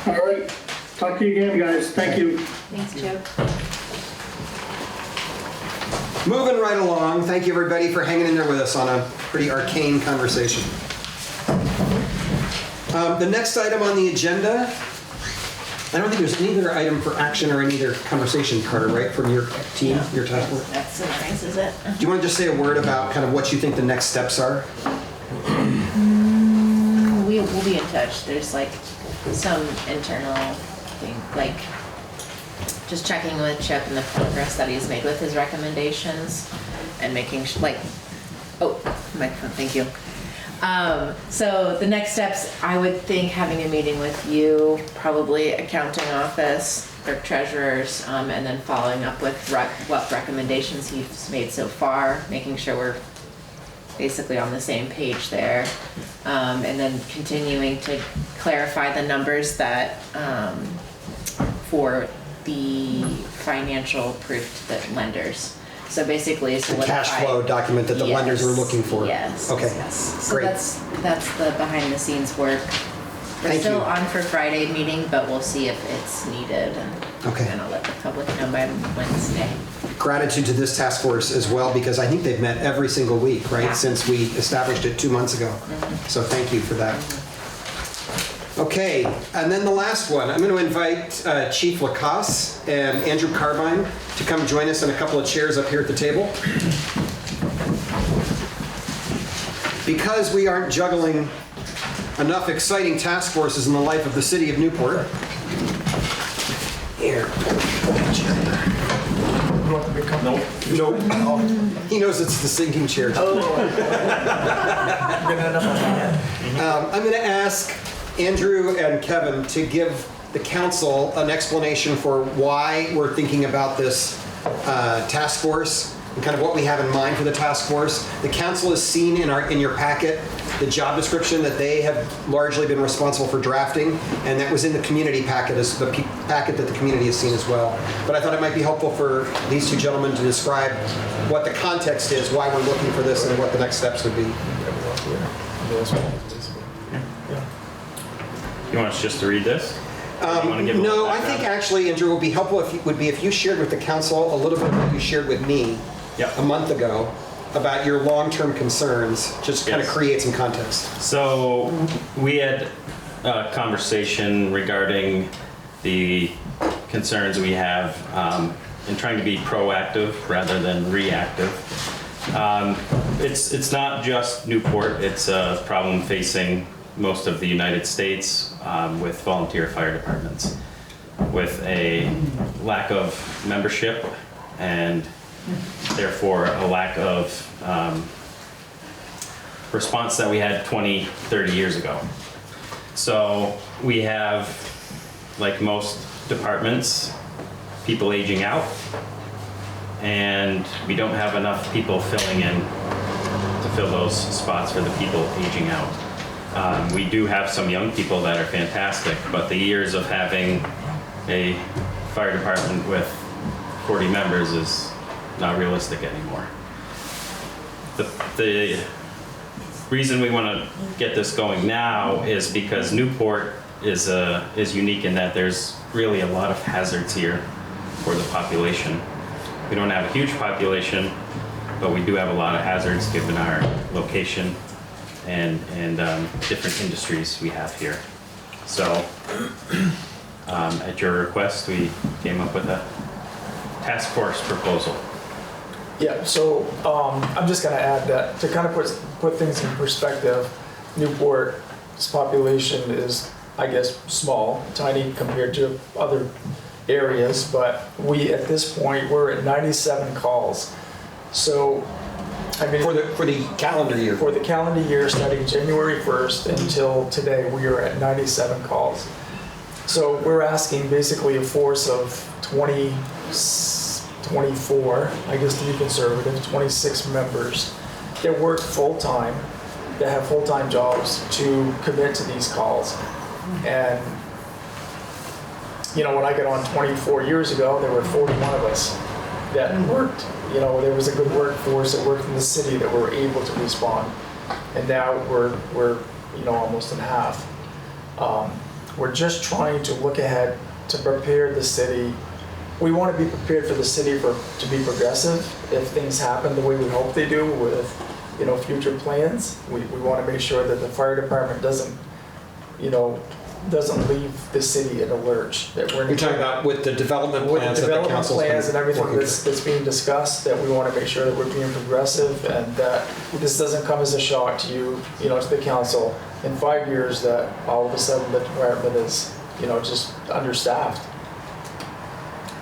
[SPEAKER 5] All right. Talk to you again, guys. Thank you.
[SPEAKER 3] Thanks, Chip.
[SPEAKER 1] Moving right along, thank you everybody for hanging in there with us on a pretty arcane conversation. The next item on the agenda, I don't think there's any other item for action or any other conversation, Carter, right, from your team, your task force?
[SPEAKER 3] That's so nice, is it?
[SPEAKER 1] Do you want to just say a word about kind of what you think the next steps are?
[SPEAKER 3] We'll be in touch. There's like some internal thing, like just checking with Chip and the progress that he's made with his recommendations and making microphone, thank you. So the next steps, I would think having a meeting with you, probably accounting office, clerk treasurers, and then following up with what recommendations he's made so far, making sure we're basically on the same page there. And then continuing to clarify the numbers that, for the financial proof to the lenders. So basically
[SPEAKER 1] The
[SPEAKER 3] solidify.
[SPEAKER 1] cash flow document that the lenders were looking for.
[SPEAKER 3] Yes.
[SPEAKER 1] Okay,
[SPEAKER 3] Yes. So
[SPEAKER 1] great.
[SPEAKER 3] that's the behind the scenes work. We're
[SPEAKER 1] Thank
[SPEAKER 3] still
[SPEAKER 1] you.
[SPEAKER 3] on for Friday meeting, but we'll see if it's needed.
[SPEAKER 1] Okay.
[SPEAKER 3] And I'll let the public know by Wednesday.
[SPEAKER 1] Gratitude to this task force as well, because I think they've met every single week, right,
[SPEAKER 3] Yeah.
[SPEAKER 1] since we established it 2 months ago. So thank you for that. Okay, and then the last one, I'm going to invite Chief Lacasse and Andrew Carbine to come join us in a couple of chairs up here at the table. Because we aren't juggling enough exciting task forces in the life of the city of Newport. Here. Nope. He knows it's the sinking chair. I'm going to ask Andrew and Kevin to give the council an explanation for why we're thinking about this task force and kind of what we have in mind for the task force. The council has seen in your packet the job description that they have largely been responsible for drafting, and that was in the community packet, as the packet that the community has seen as well. But I thought it might be helpful for these two gentlemen to describe what the context is, why we're looking for this, and what the next steps would be.
[SPEAKER 9] You want us just to read this? You wanna give a little
[SPEAKER 1] No, I think
[SPEAKER 9] background?
[SPEAKER 1] actually, Andrew, it would be helpful if you shared with the council a little bit of what you shared with me
[SPEAKER 9] Yep.
[SPEAKER 1] a month ago about your long-term concerns, just kind of
[SPEAKER 9] Yes.
[SPEAKER 1] create some context.
[SPEAKER 9] So we had a conversation regarding the concerns we have in trying to be proactive rather than reactive. It's not just Newport, it's a problem facing most of the United States with volunteer fire departments, with a lack of membership and therefore a lack of response that we had 20, 30 years ago. So we have, like most departments, people aging out, and we don't have enough people filling in to fill those spots for the people aging out. We do have some young people that are fantastic, but the years of having a fire department with 40 members is not realistic anymore. The reason we want to get this going now is because Newport is unique in that there's really a lot of hazards here for the population. We don't have a huge population, but we do have a lot of hazards given our location and different industries we have here. So at your request, we came up with a task force proposal.
[SPEAKER 10] Yeah, so I'm just gonna add that to kind of put things in perspective, Newport's population is, I guess, small, tiny compared to other areas, but at this point, we're at 97 calls. So, I mean.
[SPEAKER 1] For the calendar year.
[SPEAKER 10] For the calendar year, starting January 1st until today, we are at 97 calls. So we're asking basically a force of 24, I guess to be conservative, 26 members that work full-time, that have full-time jobs to commit to these calls. And, you know, when I got on 24 years ago, there were 41 of us that worked. You know, there was a good workforce that worked in the city that were able to respond. And now we're you know, almost in half. We're just trying to look ahead to prepare the city. We want to be prepared for the city to be progressive if things happen the way we hope they do with, you know, future plans. We want to make sure that the fire department doesn't leave the city in a lurch. That we're
[SPEAKER 1] You're talking about with the development
[SPEAKER 10] with
[SPEAKER 1] plans
[SPEAKER 10] the
[SPEAKER 1] that the
[SPEAKER 10] development
[SPEAKER 1] council's been
[SPEAKER 10] plans and everything
[SPEAKER 1] working
[SPEAKER 10] that's being discussed, that we want to make sure that we're being progressive and that this doesn't come as a shock to you, you know, to the council in 5 years that all of a sudden the department is, you know, just understaffed.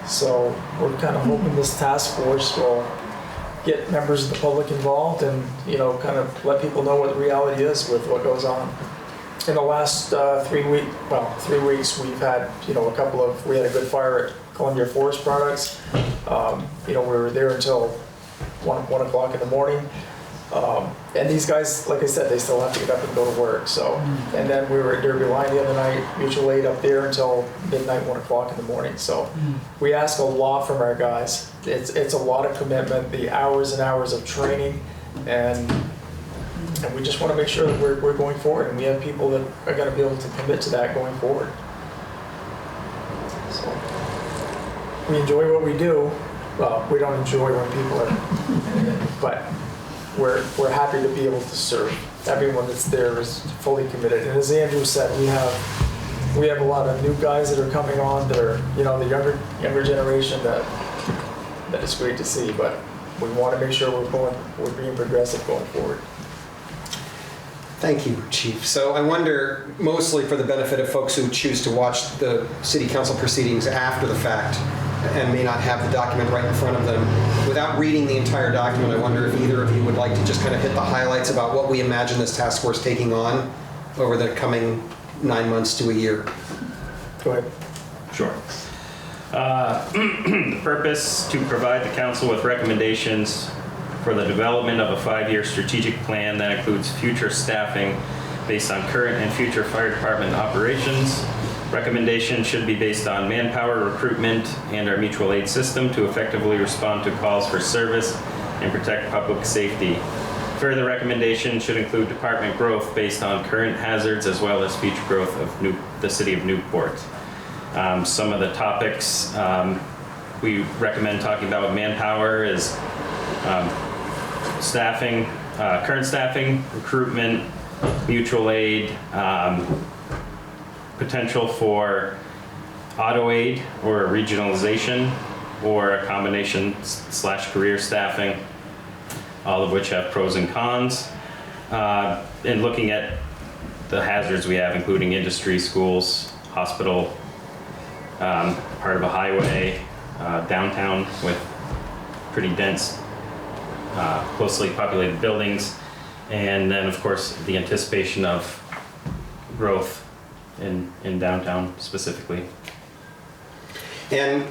[SPEAKER 10] So we're kind of hoping this task force will get members of the public involved and, you know, kind of let people know what the reality is with what goes on. In the last 3 weeks, we've had, you know, we had a good fire at Columbia Forest Products. You know, we were there until 1 o'clock in the morning. And these guys, like I said, they still have to get up and go to work. So, and then we were at Derby Line the other night, mutual aid up there until midnight, 1 o'clock in the morning. So we ask a lot from our guys. It's a lot of commitment, the hours and hours of training, and we just want to make sure that we're going forward, and we have people that are going to be able to commit to that going forward. So we enjoy what we do. Well, we don't enjoy when people are, but we're happy to be able to serve. Everyone that's there is fully committed. And as Andrew said, we have a lot of new guys that are coming on that are, you know, the younger generation that is great to see. But we want to make sure we're being progressive going forward.
[SPEAKER 1] Thank you, Chief. So I wonder, mostly for the benefit of folks who choose to watch the city council proceedings after the fact and may not have the document right in front of them, without reading the entire document, I wonder if either of you would like to just kind of hit the highlights about what we imagine this task force taking on over the coming 9 months to a year.
[SPEAKER 10] Go ahead.
[SPEAKER 9] Sure. The purpose to provide the council with recommendations for the development of a 5-year strategic plan that includes future staffing based on current and future fire department operations. Recommendation should be based on manpower recruitment and our mutual aid system to effectively respond to calls for service and protect public safety. Further recommendation should include department growth based on current hazards as well as future growth of the city of Newport. Some of the topics we recommend talking about with manpower is staffing, current staffing, recruitment, mutual aid, potential for auto aid or regionalization or a combination / career staffing, all of which have pros and cons. And looking at the hazards we have, including industry, schools, hospital, part of a highway, downtown with pretty dense, closely populated buildings, and then of course the anticipation of growth in downtown specifically.
[SPEAKER 1] And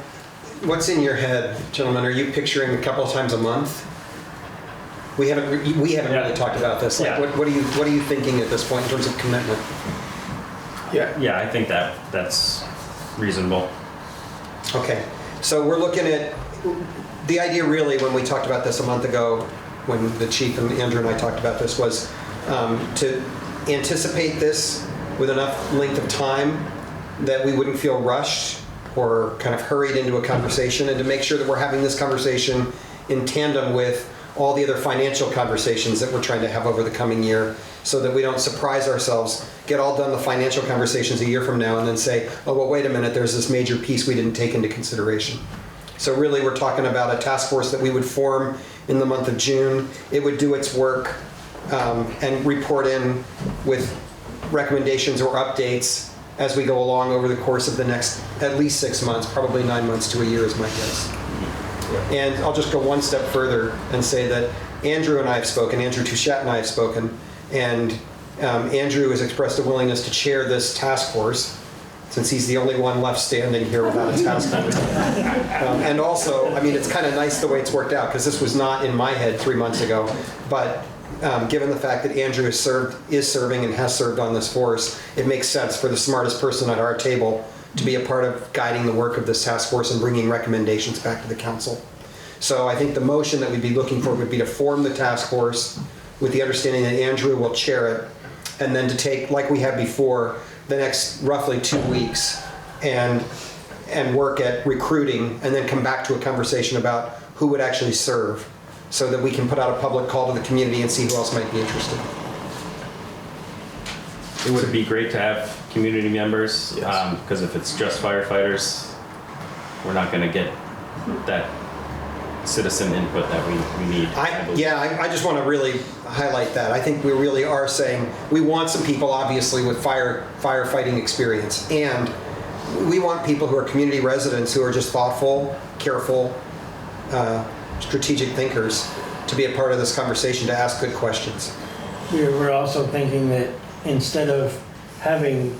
[SPEAKER 1] what's in your head, gentlemen? Are you picturing a couple of times a month? We haven't really talked about this. Like,
[SPEAKER 9] Yeah.
[SPEAKER 1] what are you thinking at this point in terms of commitment?
[SPEAKER 9] Yeah, I think that's reasonable.
[SPEAKER 1] Okay, so we're looking at the idea really when we talked about this a month ago, when the chief and Andrew and I talked about this, was to anticipate this with enough length of time that we wouldn't feel rushed or kind of hurried into a conversation, and to make sure that we're having this conversation in tandem with all the other financial conversations that we're trying to have over the coming year, so that we don't surprise ourselves, get all done the financial conversations a year from now, and then say, oh, well, wait a minute, there's this major piece we didn't take into consideration. So really, we're talking about a task force that we would form in the month of June. It would do its work and report in with recommendations or updates as we go along over the course of the next at least 6 months, probably 9 months to a year is my guess. And I'll just go one step further and say that Andrew and I have spoken, Andrew Touchette and I have spoken, and Andrew has expressed a willingness to chair this task force, since he's the only one left standing here without a task force. And also, I mean, it's kind of nice the way it's worked out, because this was not in my head 3 months ago, but given the fact that Andrew is serving and has served on this force, it makes sense for the smartest person at our table to be a part of guiding the work of this task force and bringing recommendations back to the council. So I think the motion that we'd be looking for would be to form the task force with the understanding that Andrew will chair it, and then to take, like we had before, the next roughly 2 weeks and work at recruiting, and then come back to a conversation about who would actually serve, so that we can put out a public call to the community and see who else might be interested.
[SPEAKER 9] It would be great to have community members, because if it's just firefighters, we're not going to get that citizen input that we need.
[SPEAKER 1] I just want to really highlight that. I think we really are saying we want some people, obviously, with firefighting experience, and we want people who are community residents who are just thoughtful, careful, strategic thinkers to be a part of this conversation, to ask good questions.
[SPEAKER 5] We're also thinking that instead of having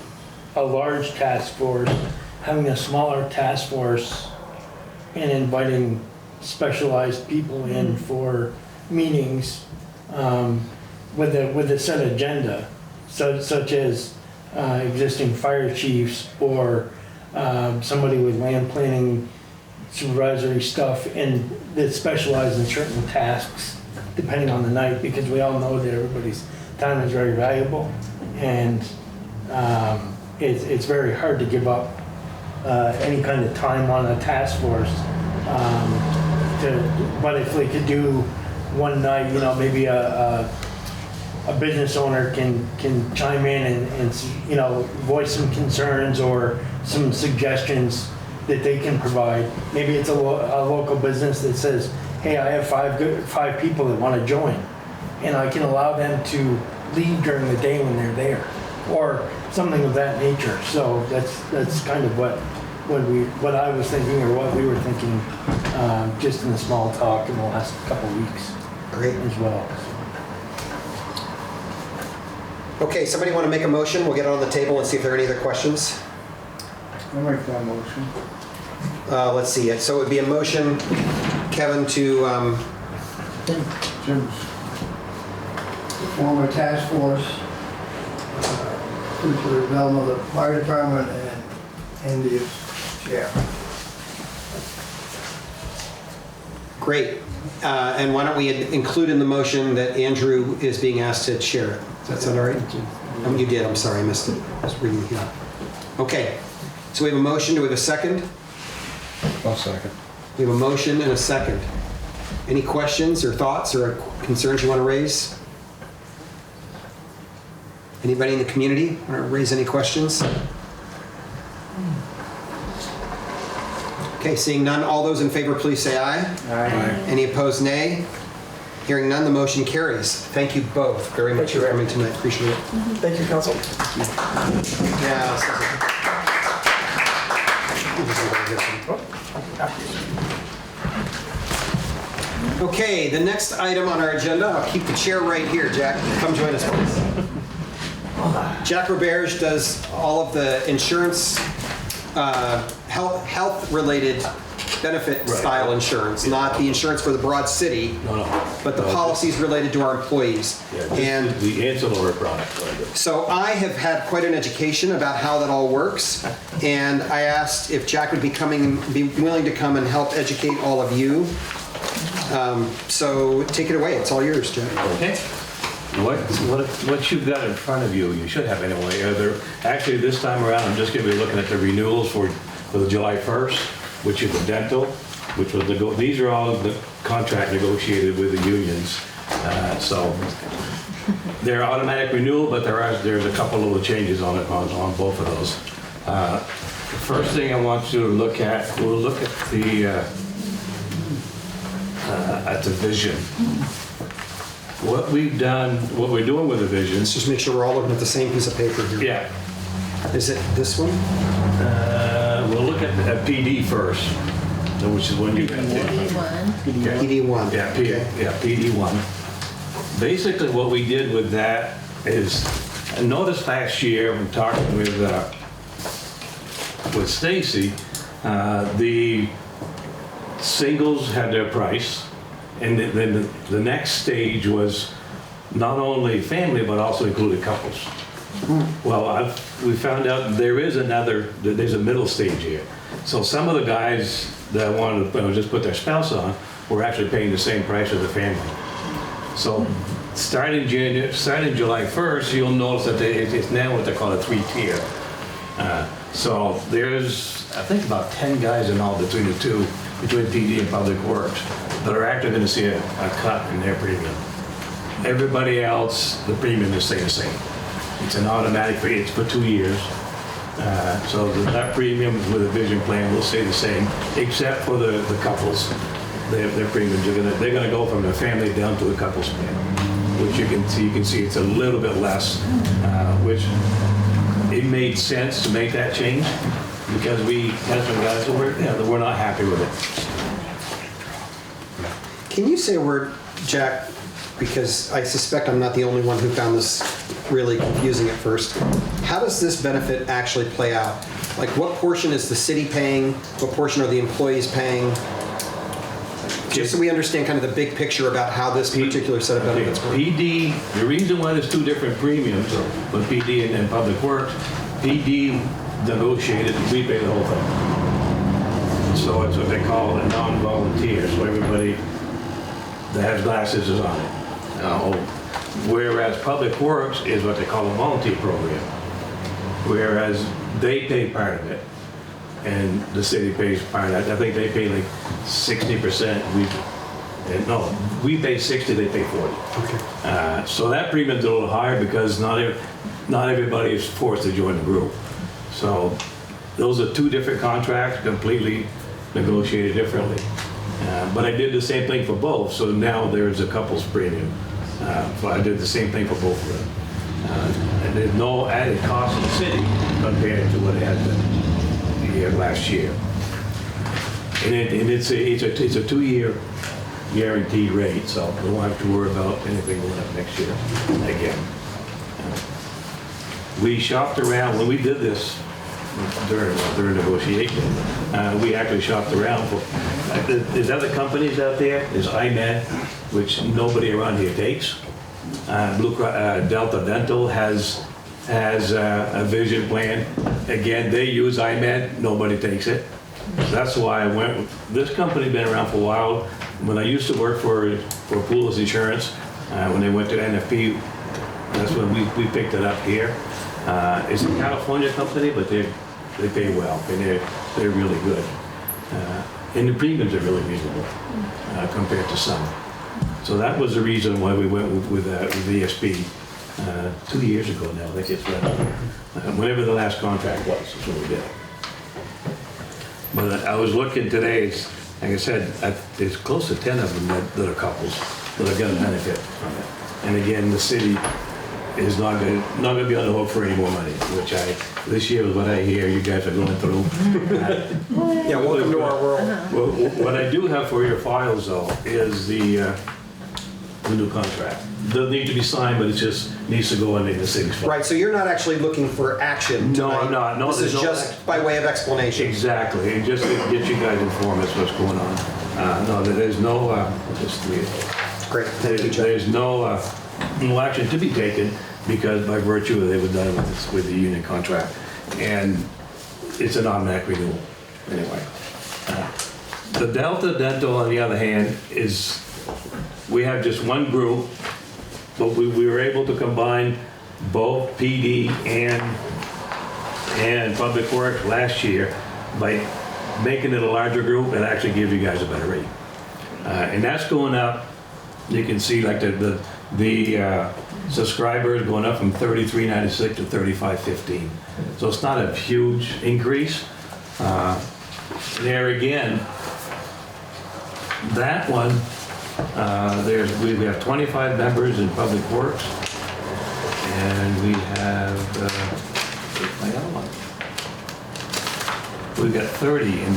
[SPEAKER 5] a large task force, having a smaller task force and inviting specialized people in for meetings with a set agenda, such as existing fire chiefs or somebody with land planning supervisory stuff, and that specialize in certain tasks depending on the night, because we all know that everybody's time is very valuable, and it's very hard to give up any kind of time on a task force. But if we could do one night, maybe a business owner can chime in and voice some concerns or some suggestions that they can provide. Maybe it's a local business that says, hey, I have five people that want to join, and I can allow them to leave during the day when they're there, or something of that nature. So that's kind of what I was thinking, or what we were thinking, just in the small talk in the last couple of weeks.
[SPEAKER 1] Great.
[SPEAKER 5] As well.
[SPEAKER 1] Okay, somebody want to make a motion? We'll get it on the table and see if there are any other questions.
[SPEAKER 2] I'll make that motion.
[SPEAKER 1] Let's see. So it would be a motion, Kevin, to
[SPEAKER 2] think Jim's,
[SPEAKER 7] Former task force, for the development of the fire department and Andy's chair.
[SPEAKER 1] Great. And why don't we include in the motion that Andrew is being asked to chair it? Does that sound all right? You did, I'm sorry, I missed it. I was reading here. Okay, so we have a motion, do we have a second?
[SPEAKER 4] I'll second.
[SPEAKER 1] We have a motion and a second. Any questions or thoughts or concerns you want to raise? Anybody in the community want to raise any questions? Okay, seeing none, all those in favor, please say aye.
[SPEAKER 2] Aye.
[SPEAKER 1] Any opposed, nay? Hearing none, the motion carries. Thank you both very much for coming tonight. Appreciate it.
[SPEAKER 10] Thank you, council.
[SPEAKER 1] Okay, the next item on our agenda, I'll keep the chair right here, Jack. Come join us, please. Jack Roberge does all of the insurance, health-related benefit style insurance, not the insurance for the broad city, but the policies related to our employees. And
[SPEAKER 11] the ancillary product.
[SPEAKER 1] so I have had quite an education about how that all works, and I asked if Jack would be willing to come and help educate all of you. So take it away. It's all yours, Jack.
[SPEAKER 11] Okay. What you've got in front of you, you should have anyway. Actually, this time around, I'm just going to be looking at the renewals for the July 1st, which is the dental, which was these are all the contract negotiated with the unions. So they're automatic renewal, but there's a couple little changes on it on both of those. The first thing I want you to look at, we'll look at the vision. What we've done, what we're doing with the vision.
[SPEAKER 1] Let's just make sure we're all looking at the same piece of paper here.
[SPEAKER 11] Yeah.
[SPEAKER 1] Is it this one?
[SPEAKER 11] We'll look at PD first, which is one you got.
[SPEAKER 1] PD1.
[SPEAKER 11] Yeah,
[SPEAKER 1] Okay.
[SPEAKER 11] PD1. Basically, what we did with that is, I noticed last year when talking with Stacy, the singles had their price, and then the next stage was not only family but also included couples. Well, we found out there's a middle stage here. So some of the guys that wanted to just put their spouse on were actually paying the same price as the family. So starting July 1st, you'll notice that it's now what they call a 3-tier. So there's, I think, about 10 guys in all between the two, between PD and Public Works, that are actually going to see a cut in their premium. Everybody else, the premium is staying the same. It's an automatic fee, it's for 2 years. So that premium with a vision plan will stay the same, except for the couples. Their premiums they're going to go from the family down to the couples plan, which you can see it's a little bit less, which it made sense to make that change because we had some guys that were not happy with it.
[SPEAKER 1] Can you say a word, Jack, because I suspect I'm not the only one who found this really confusing at first. How does this benefit actually play out? Like, what portion is the city paying? What portion are the employees paying? Just so we understand kind of the big picture about how this particular set of benefits work.
[SPEAKER 11] PD, the reason why there's two different premiums with PD and Public Works, PD negotiated, we pay the whole thing. So it's what they call a non-volunteer, so everybody that has glasses is on it. Whereas Public Works is what they call a volunteer program, whereas they pay part of it, and the city pays part of that. I think they pay like 60%. We pay 60, they pay 40.
[SPEAKER 1] Okay.
[SPEAKER 11] So that premium's a little higher because not everybody is forced to join the group. So those are two different contracts, completely negotiated differently. But I did the same thing for both, so now there's a couple's premium. So I did the same thing for both of them. And there's no added cost to the city compared to what it had been the year last year. And it's a 2-year guaranteed rate, so we won't have to worry about anything going up next year again. We shopped around when we did this during negotiation. We actually shopped around for, there's other companies out there, there's IMED, which nobody around here takes. Delta Dental has a vision plan. Again, they use IMED, nobody takes it. So that's why I went with, this company been around for a while. When I used to work for Pools Insurance, when they went to NFP, that's when we picked it up here. It's a California company, but they pay well, and they're really good. And the premiums are really reasonable compared to some. So that was the reason why we went with ESP 2 years ago now. I think it's whenever the last contract was, that's when we did it. But I was looking today, it's, like I said, there's close to 10 of them that are couples that are going to benefit from it. And again, the city is not going to be on the hook for any more money, which this year is what I hear you guys are going through.
[SPEAKER 1] Yeah, welcome to our world.
[SPEAKER 11] Well, what I do have for your files though is the new contract. Doesn't need to be signed, but it just needs to go in the city's file.
[SPEAKER 1] Right, so you're not actually looking for action
[SPEAKER 11] No,
[SPEAKER 1] tonight?
[SPEAKER 11] I'm not. No,
[SPEAKER 1] This is
[SPEAKER 11] there's no
[SPEAKER 1] just by way of explanation?
[SPEAKER 11] Exactly, and just to get you guys informed as to what's going on. No, there's no,
[SPEAKER 1] Great, thank you, Joe.
[SPEAKER 11] there's no action to be taken because by virtue of they were done with the union contract. And it's an automatic renewal anyway. The Delta Dental, on the other hand, is, we have just one group, but we were able to combine both PD and Public Works last year by making it a larger group and actually give you guys a better rate. And that's going up, you can see like the subscribers going up from 33.96 to 35.15. So it's not a huge increase. There again, that one, we have 25 members in Public Works, and we have, where's my other one? We've got 30 in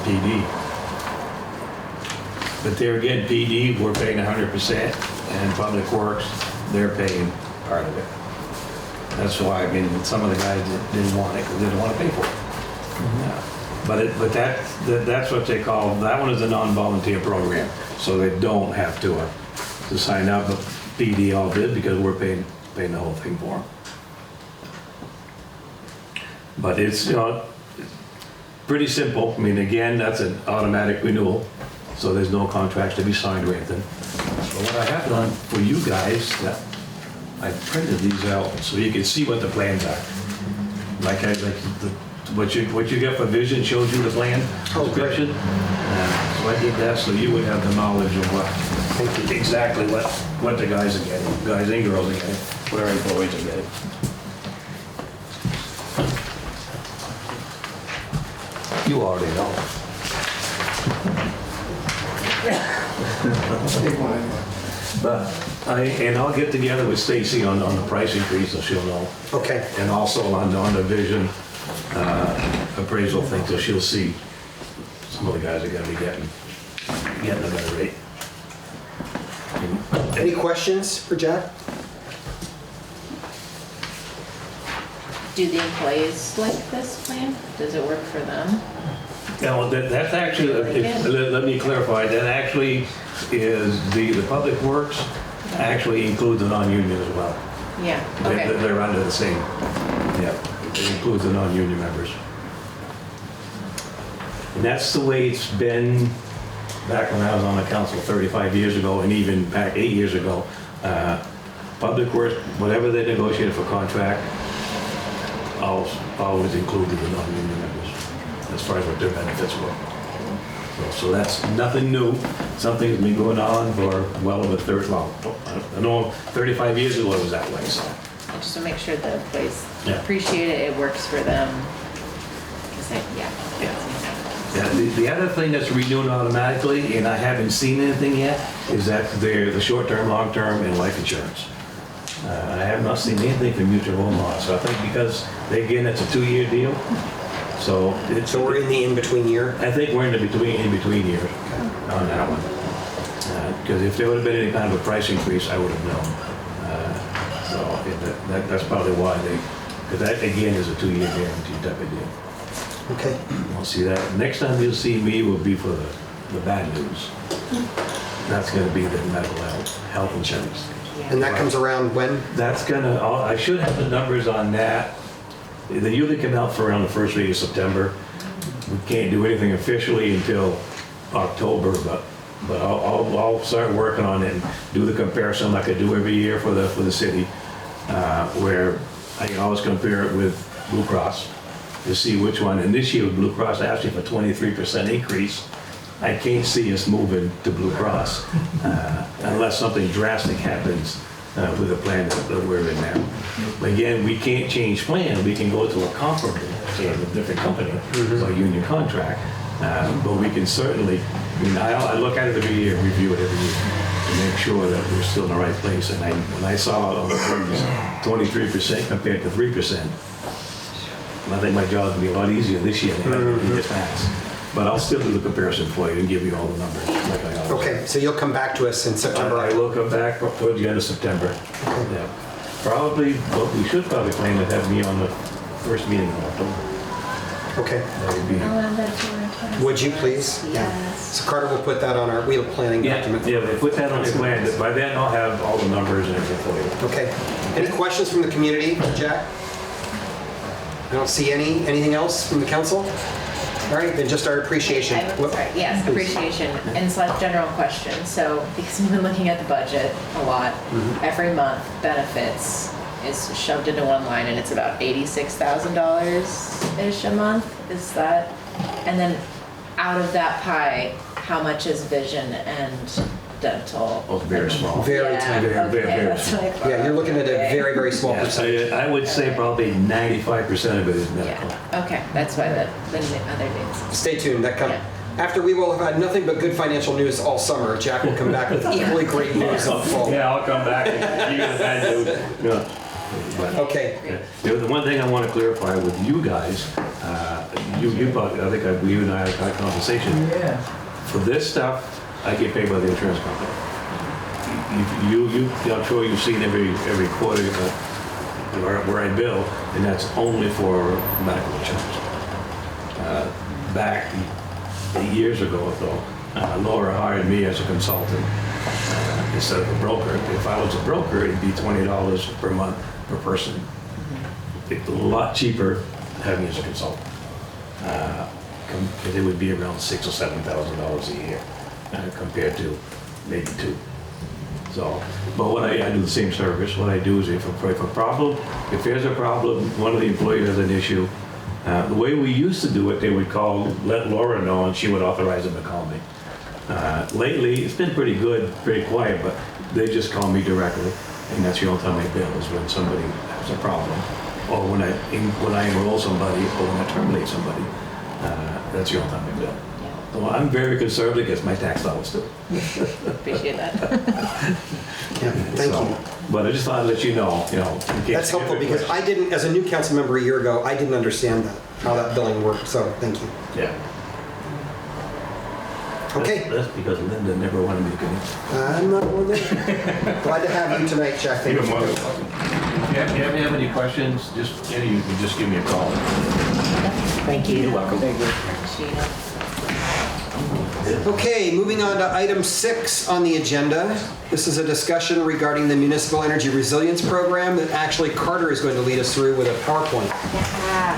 [SPEAKER 11] PD. But there again, PD, we're paying 100%, and Public Works, they're paying part of it. That's why, I mean, some of the guys didn't want it because they didn't want to pay for it. Yeah. But that's what they call, that one is a non-volunteer program, so they don't have to sign up, but PD all did because we're paying the whole thing for them. But it's, pretty simple. I mean, again, that's an automatic renewal, so there's no contracts to be signed or anything. But what I have done for you guys, I printed these out so you can see what the plans are. What you get for vision shows you the plan description. So I did that so you would have the knowledge of exactly what the guys are getting, guys and girls are getting, what our employees are getting. You already know. But I'll get together with Stacy on the price increase, so she'll know.
[SPEAKER 1] Okay.
[SPEAKER 11] And also on the vision appraisal thing, so she'll see some of the guys are gonna be getting a better rate.
[SPEAKER 1] Any questions for Jack?
[SPEAKER 3] Do the employees like this plan? Does it work for them?
[SPEAKER 11] Now, that's actually, let me clarify, that actually is, the Public Works actually includes the non-union as well.
[SPEAKER 3] Yeah, okay.
[SPEAKER 11] They're under the same, yeah, it includes the non-union members. And that's the way it's been back when I was on the council 35 years ago, and even back 8 years ago. Public Works, whatever they negotiated for contract, always included the non-union members as far as what their benefits were. So that's nothing new. Something's been going on for well over 30, well, I know 35 years ago it was that way, so.
[SPEAKER 3] Just to make sure the employees
[SPEAKER 11] Yeah.
[SPEAKER 3] appreciate it, it works for them. 'Cause
[SPEAKER 11] Yeah, the other thing that's renewed automatically, and I haven't seen anything yet, is that they're the short-term, long-term, and life insurance. I have not seen anything from Mutual Home Loss, so I think because, again, it's a 2-year deal, so it's...
[SPEAKER 1] So we're in the in-between year?
[SPEAKER 11] I think we're in between years on that one. Because if there would have been any kind of a price increase, I would have known. So that's probably why Because that, again, is a 2-year guarantee type of deal.
[SPEAKER 1] Okay.
[SPEAKER 11] We'll see that. Next time you'll see me will be for the bad news. That's gonna be the medical health insurance.
[SPEAKER 1] And that comes around when?
[SPEAKER 11] That's gonna, I should have the numbers on that. They usually come out for around the first week of September. We can't do anything officially until October, but I'll start working on it and do the comparison like I do every year for the city, where I can always compare it with Blue Cross to see which one. And this year with Blue Cross asking for 23% increase. I can't see us moving to Blue Cross unless something drastic happens with the plan that we're in now. But again, we can't change plan. We can go to a comparable plan with a different company, or union contract. But we can certainly, I look at it every year, review it every year, to make sure that we're still in the right place. And when I saw it on the 23% compared to 3%, I think my job would be a lot easier this year than in this past. But I'll still do the comparison for you and give you all the numbers like I always do.
[SPEAKER 1] Okay, so you'll come back to us in September?
[SPEAKER 11] I will come back towards the end of September. Yeah. Probably, well, we should probably plan to have me on the first meeting in October.
[SPEAKER 1] Okay.
[SPEAKER 11] That would be.
[SPEAKER 3] I'll add that to our task
[SPEAKER 1] Would you
[SPEAKER 3] force.
[SPEAKER 1] please?
[SPEAKER 3] Yes.
[SPEAKER 1] So Carter will put that on our wheel planning document.
[SPEAKER 11] Yeah, they put that on your plan. By then I'll have all the numbers and everything for you.
[SPEAKER 1] Okay. Any questions from the community, Jack? I don't see anything else from the council? All right, then just our appreciation.
[SPEAKER 3] Sorry, yes,
[SPEAKER 1] Please.
[SPEAKER 3] appreciation, and it's like general question, so, because we've been looking at the budget a lot, every month, benefits is shoved into one line, and it's about $86,000-ish a month, is that? And then, out of that pie, how much is vision and dental?
[SPEAKER 11] Oh, very small.
[SPEAKER 1] Very
[SPEAKER 3] Yeah,
[SPEAKER 1] tiny.
[SPEAKER 3] okay,
[SPEAKER 11] very
[SPEAKER 3] that's what I thought.
[SPEAKER 1] Yeah, you're looking at a
[SPEAKER 3] Okay.
[SPEAKER 1] very, very small
[SPEAKER 11] Yeah,
[SPEAKER 1] percentage.
[SPEAKER 11] I would say probably 95% of it is medical.
[SPEAKER 3] Yeah, okay, that's why the other names.
[SPEAKER 1] Stay tuned.
[SPEAKER 3] Yeah.
[SPEAKER 1] After we will have had nothing but good financial news all summer, Jack will come back with equally great news in the fall.
[SPEAKER 11] Yeah, I'll come back and give you the bad news. Yeah. But,
[SPEAKER 1] Okay.
[SPEAKER 11] yeah. The one thing I want to clarify with you guys, you probably, I think you and I had a conversation.
[SPEAKER 10] Yeah.
[SPEAKER 11] For this stuff, I get paid by the insurance company. I'm sure you've seen every quarter where I bill, and that's only for medical insurance. Back 8 years ago, though, Laura hired me as a consultant instead of a broker. If I was a broker, it'd be $20 per month per person. It's a lot cheaper having me as a consultant. It would be around $6,000 or $7,000 a year compared to maybe $2,000. So, but what I do the same service. What I do is if there's a problem, one of the employees has an issue. The way we used to do it, they would let Laura know, and she would authorize them to call me. Lately, it's been pretty good, pretty quiet, but they just call me directly, and that's the only time I bill is when somebody has a problem, or when I enroll somebody, or when I terminate somebody. That's the only time I bill. Well, I'm very conservative against my tax dollars too.
[SPEAKER 3] Appreciate that.
[SPEAKER 1] Yeah, thank you.
[SPEAKER 11] But I just thought I'd let you know.
[SPEAKER 1] That's helpful because I didn't, as a new council member a year ago, I didn't understand how that billing worked, so thank you.
[SPEAKER 11] Yeah.
[SPEAKER 1] Okay.
[SPEAKER 11] That's because Linda never wanted me to come in.
[SPEAKER 1] I'm not going there. Glad to have you tonight, Jack. Thank
[SPEAKER 11] You're
[SPEAKER 1] you.
[SPEAKER 11] more than welcome. If you have any questions, you can just give me a call.
[SPEAKER 3] Thank you.
[SPEAKER 11] You're welcome.
[SPEAKER 3] Appreciate it.
[SPEAKER 1] Okay, moving on to item 6 on the agenda. This is a discussion regarding the Municipal Energy Resilience Program that actually Carter is going to lead us through with a PowerPoint.
[SPEAKER 3] Yeah.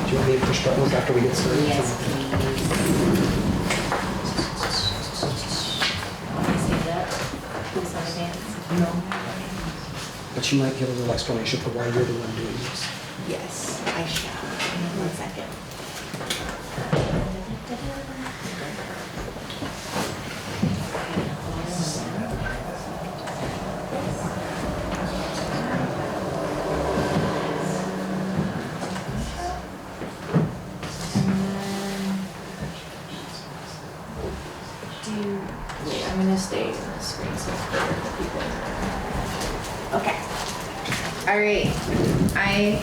[SPEAKER 1] Do you want me to push buttons after we get started?
[SPEAKER 3] Yes, please. Want me to say that? Please on advance? No.
[SPEAKER 1] But you might give a little explanation for why you're the one doing this.
[SPEAKER 3] Yes, I shall. Give me 1 second. Wait, I'm gonna stay on the screen so it's clear for people. Okay. All right. I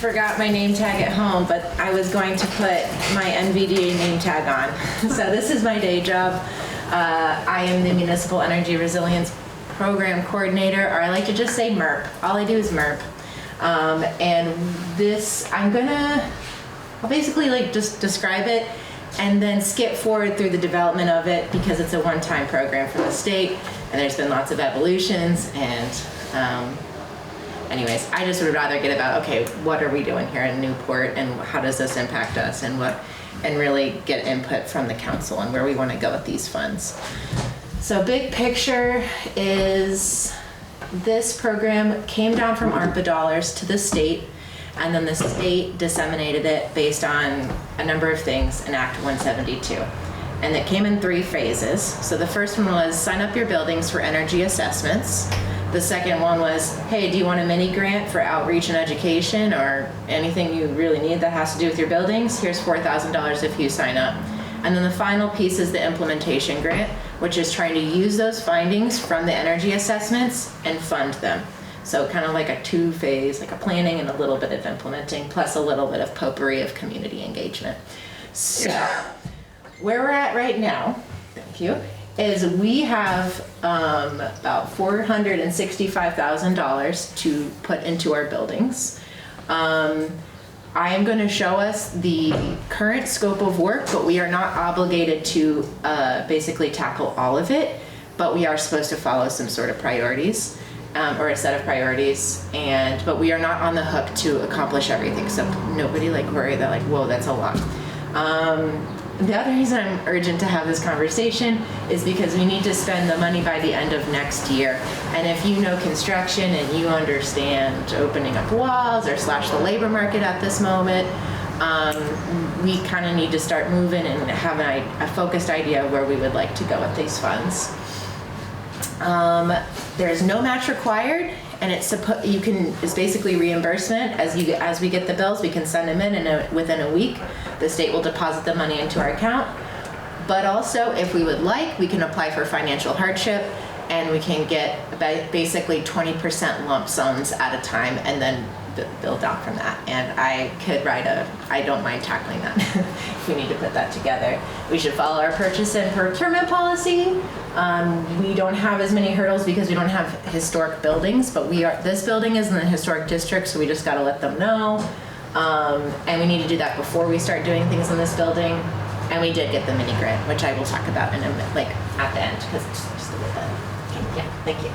[SPEAKER 3] forgot my name tag at home, but I was going to put my NVDA name tag on. So this is my day job. I am the Municipal Energy Resilience Program Coordinator, or I like to just say MERP. All I do is MERP. And this, I'll basically like just describe it and then skip forward through the development of it because it's a one-time program from the state and there's been lots of evolutions and anyways, I just would rather get about, okay, what are we doing here in Newport and how does this impact us and really get input from the council and where we want to go with these funds. So big picture is this program came down from ARPA dollars to the state, and then the state disseminated it based on a number of things in Act 172. And it came in 3 phases. So the first one was sign up your buildings for energy assessments. The second one was, hey, do you want a mini grant for outreach and education or anything you really need that has to do with your buildings? Here's $4,000 if you sign up. And then the final piece is the implementation grant, which is trying to use those findings from the energy assessments and fund them. So kind of like a 2-phase, like a planning and a little bit of implementing, plus a little bit of potpourri of community engagement. So where we're at right now, thank you, is we have about $465,000 to put into our buildings. I am going to show us the current scope of work, but we are not obligated to basically tackle all of it, but we are supposed to follow some sort of priorities or a set of priorities, but we are not on the hook to accomplish everything, so nobody like worry that like, whoa, that's a lot. The other reason I'm urgent to have this conversation is because we need to spend the money by the end of next year. And if you know construction and you understand opening up walls or slash the labor market at this moment, we kind of need to start moving and have a focused idea of where we would like to go with these funds. There's no match required, and it's basically reimbursement as we get the bills. We can send them in, and within a week, the state will deposit the money into our account. But also, if we would like, we can apply for financial hardship, and we can get basically 20% lump sums at a time, and then build down from that. And I don't mind tackling that if we need to put that together. We should follow our purchase and procurement policy. We don't have as many hurdles because we don't have historic buildings, but this building is in the historic district, so we just gotta let them know. And we need to do that before we start doing things in this building. And we did get the mini grant, which I will talk about in a minute, like at the end, because it's just a little bit. Okay, yeah, thank you.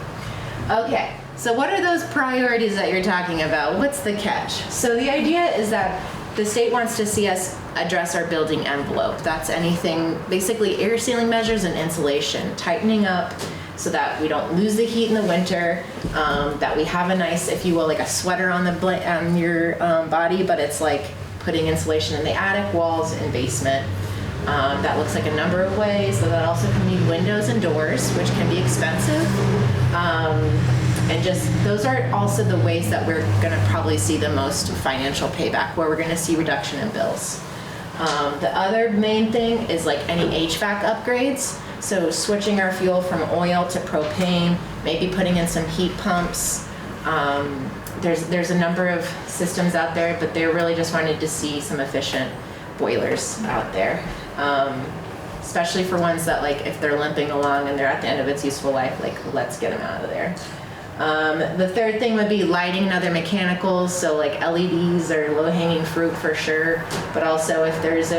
[SPEAKER 3] Okay, so what are those priorities that you're talking about? What's the catch? So the idea is that the state wants to see us address our building envelope. That's anything, basically air sealing measures and insulation, tightening up so that we don't lose the heat in the winter, that we have a nice, if you will, like a sweater on your body, but it's like putting insulation in the attic, walls, and basement. That looks like a number of ways. So that also can mean windows and doors, which can be expensive. And just, those are also the ways that we're gonna probably see the most financial payback, where we're gonna see reduction in bills. The other main thing is like any HVAC upgrades. So switching our fuel from oil to propane, maybe putting in some heat pumps. There's a number of systems out there, but they're really just wanting to see some efficient boilers out there. Especially for ones that, like, if they're limping along and they're at the end of its useful life, like, let's get them out of there. The third thing would be lighting and other mechanicals, so like LEDs are low-hanging fruit for sure, but also if there's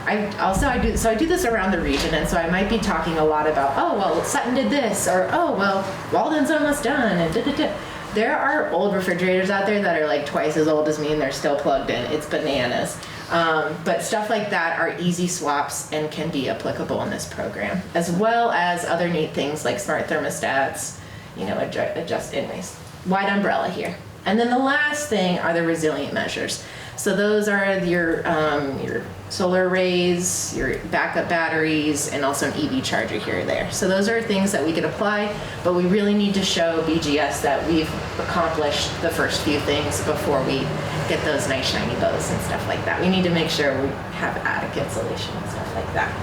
[SPEAKER 3] I do this around the region, and so I might be talking a lot about, oh, well, Sutton did this, or, oh, well, Walden's almost done, and da-da-da. There are old refrigerators out there that are like twice as old as me and they're still plugged in. It's bananas. But stuff like that are easy swaps and can be applicable in this program, as well as other neat things like smart thermostats, adjust, anyways, wide umbrella here. And then the last thing are the resilient measures. So those are your solar arrays, your backup batteries, and also an EV charger here or there. So those are things that we could apply, but we really need to show BGS that we've accomplished the first few things before we get those nice shiny bows and stuff like that. We need to make sure we have attic insulation and stuff like that.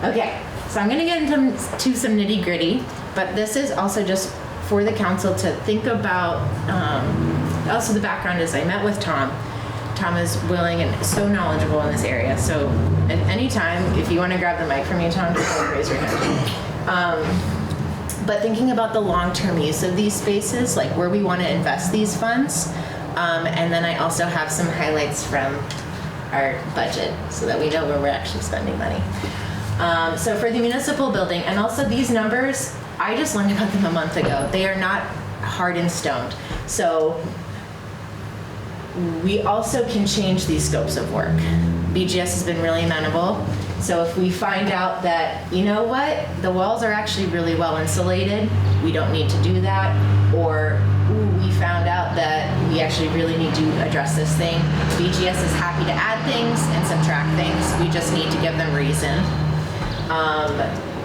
[SPEAKER 3] Okay, so I'm gonna get into some nitty gritty, but this is also just for the council to think about. Also the background is I met with Tom. Tom is willing and so knowledgeable in this area. So at any time, if you want to grab the mic from me, Tom, just raise your hand. but thinking about the long-term use of these spaces, like where we want to invest these funds. And then I also have some highlights from our budget so that we know where we're actually spending money. So for the municipal building, and also these numbers, I just learned about them a month ago. They are not hard and stoned. So we also can change these scopes of work. BGS has been really amenable. So if we find out that, you know what, the walls are actually really well insulated, we don't need to do that, or we found out that we actually really need to address this thing, BGS is happy to add things and subtract things. We just need to give them reason.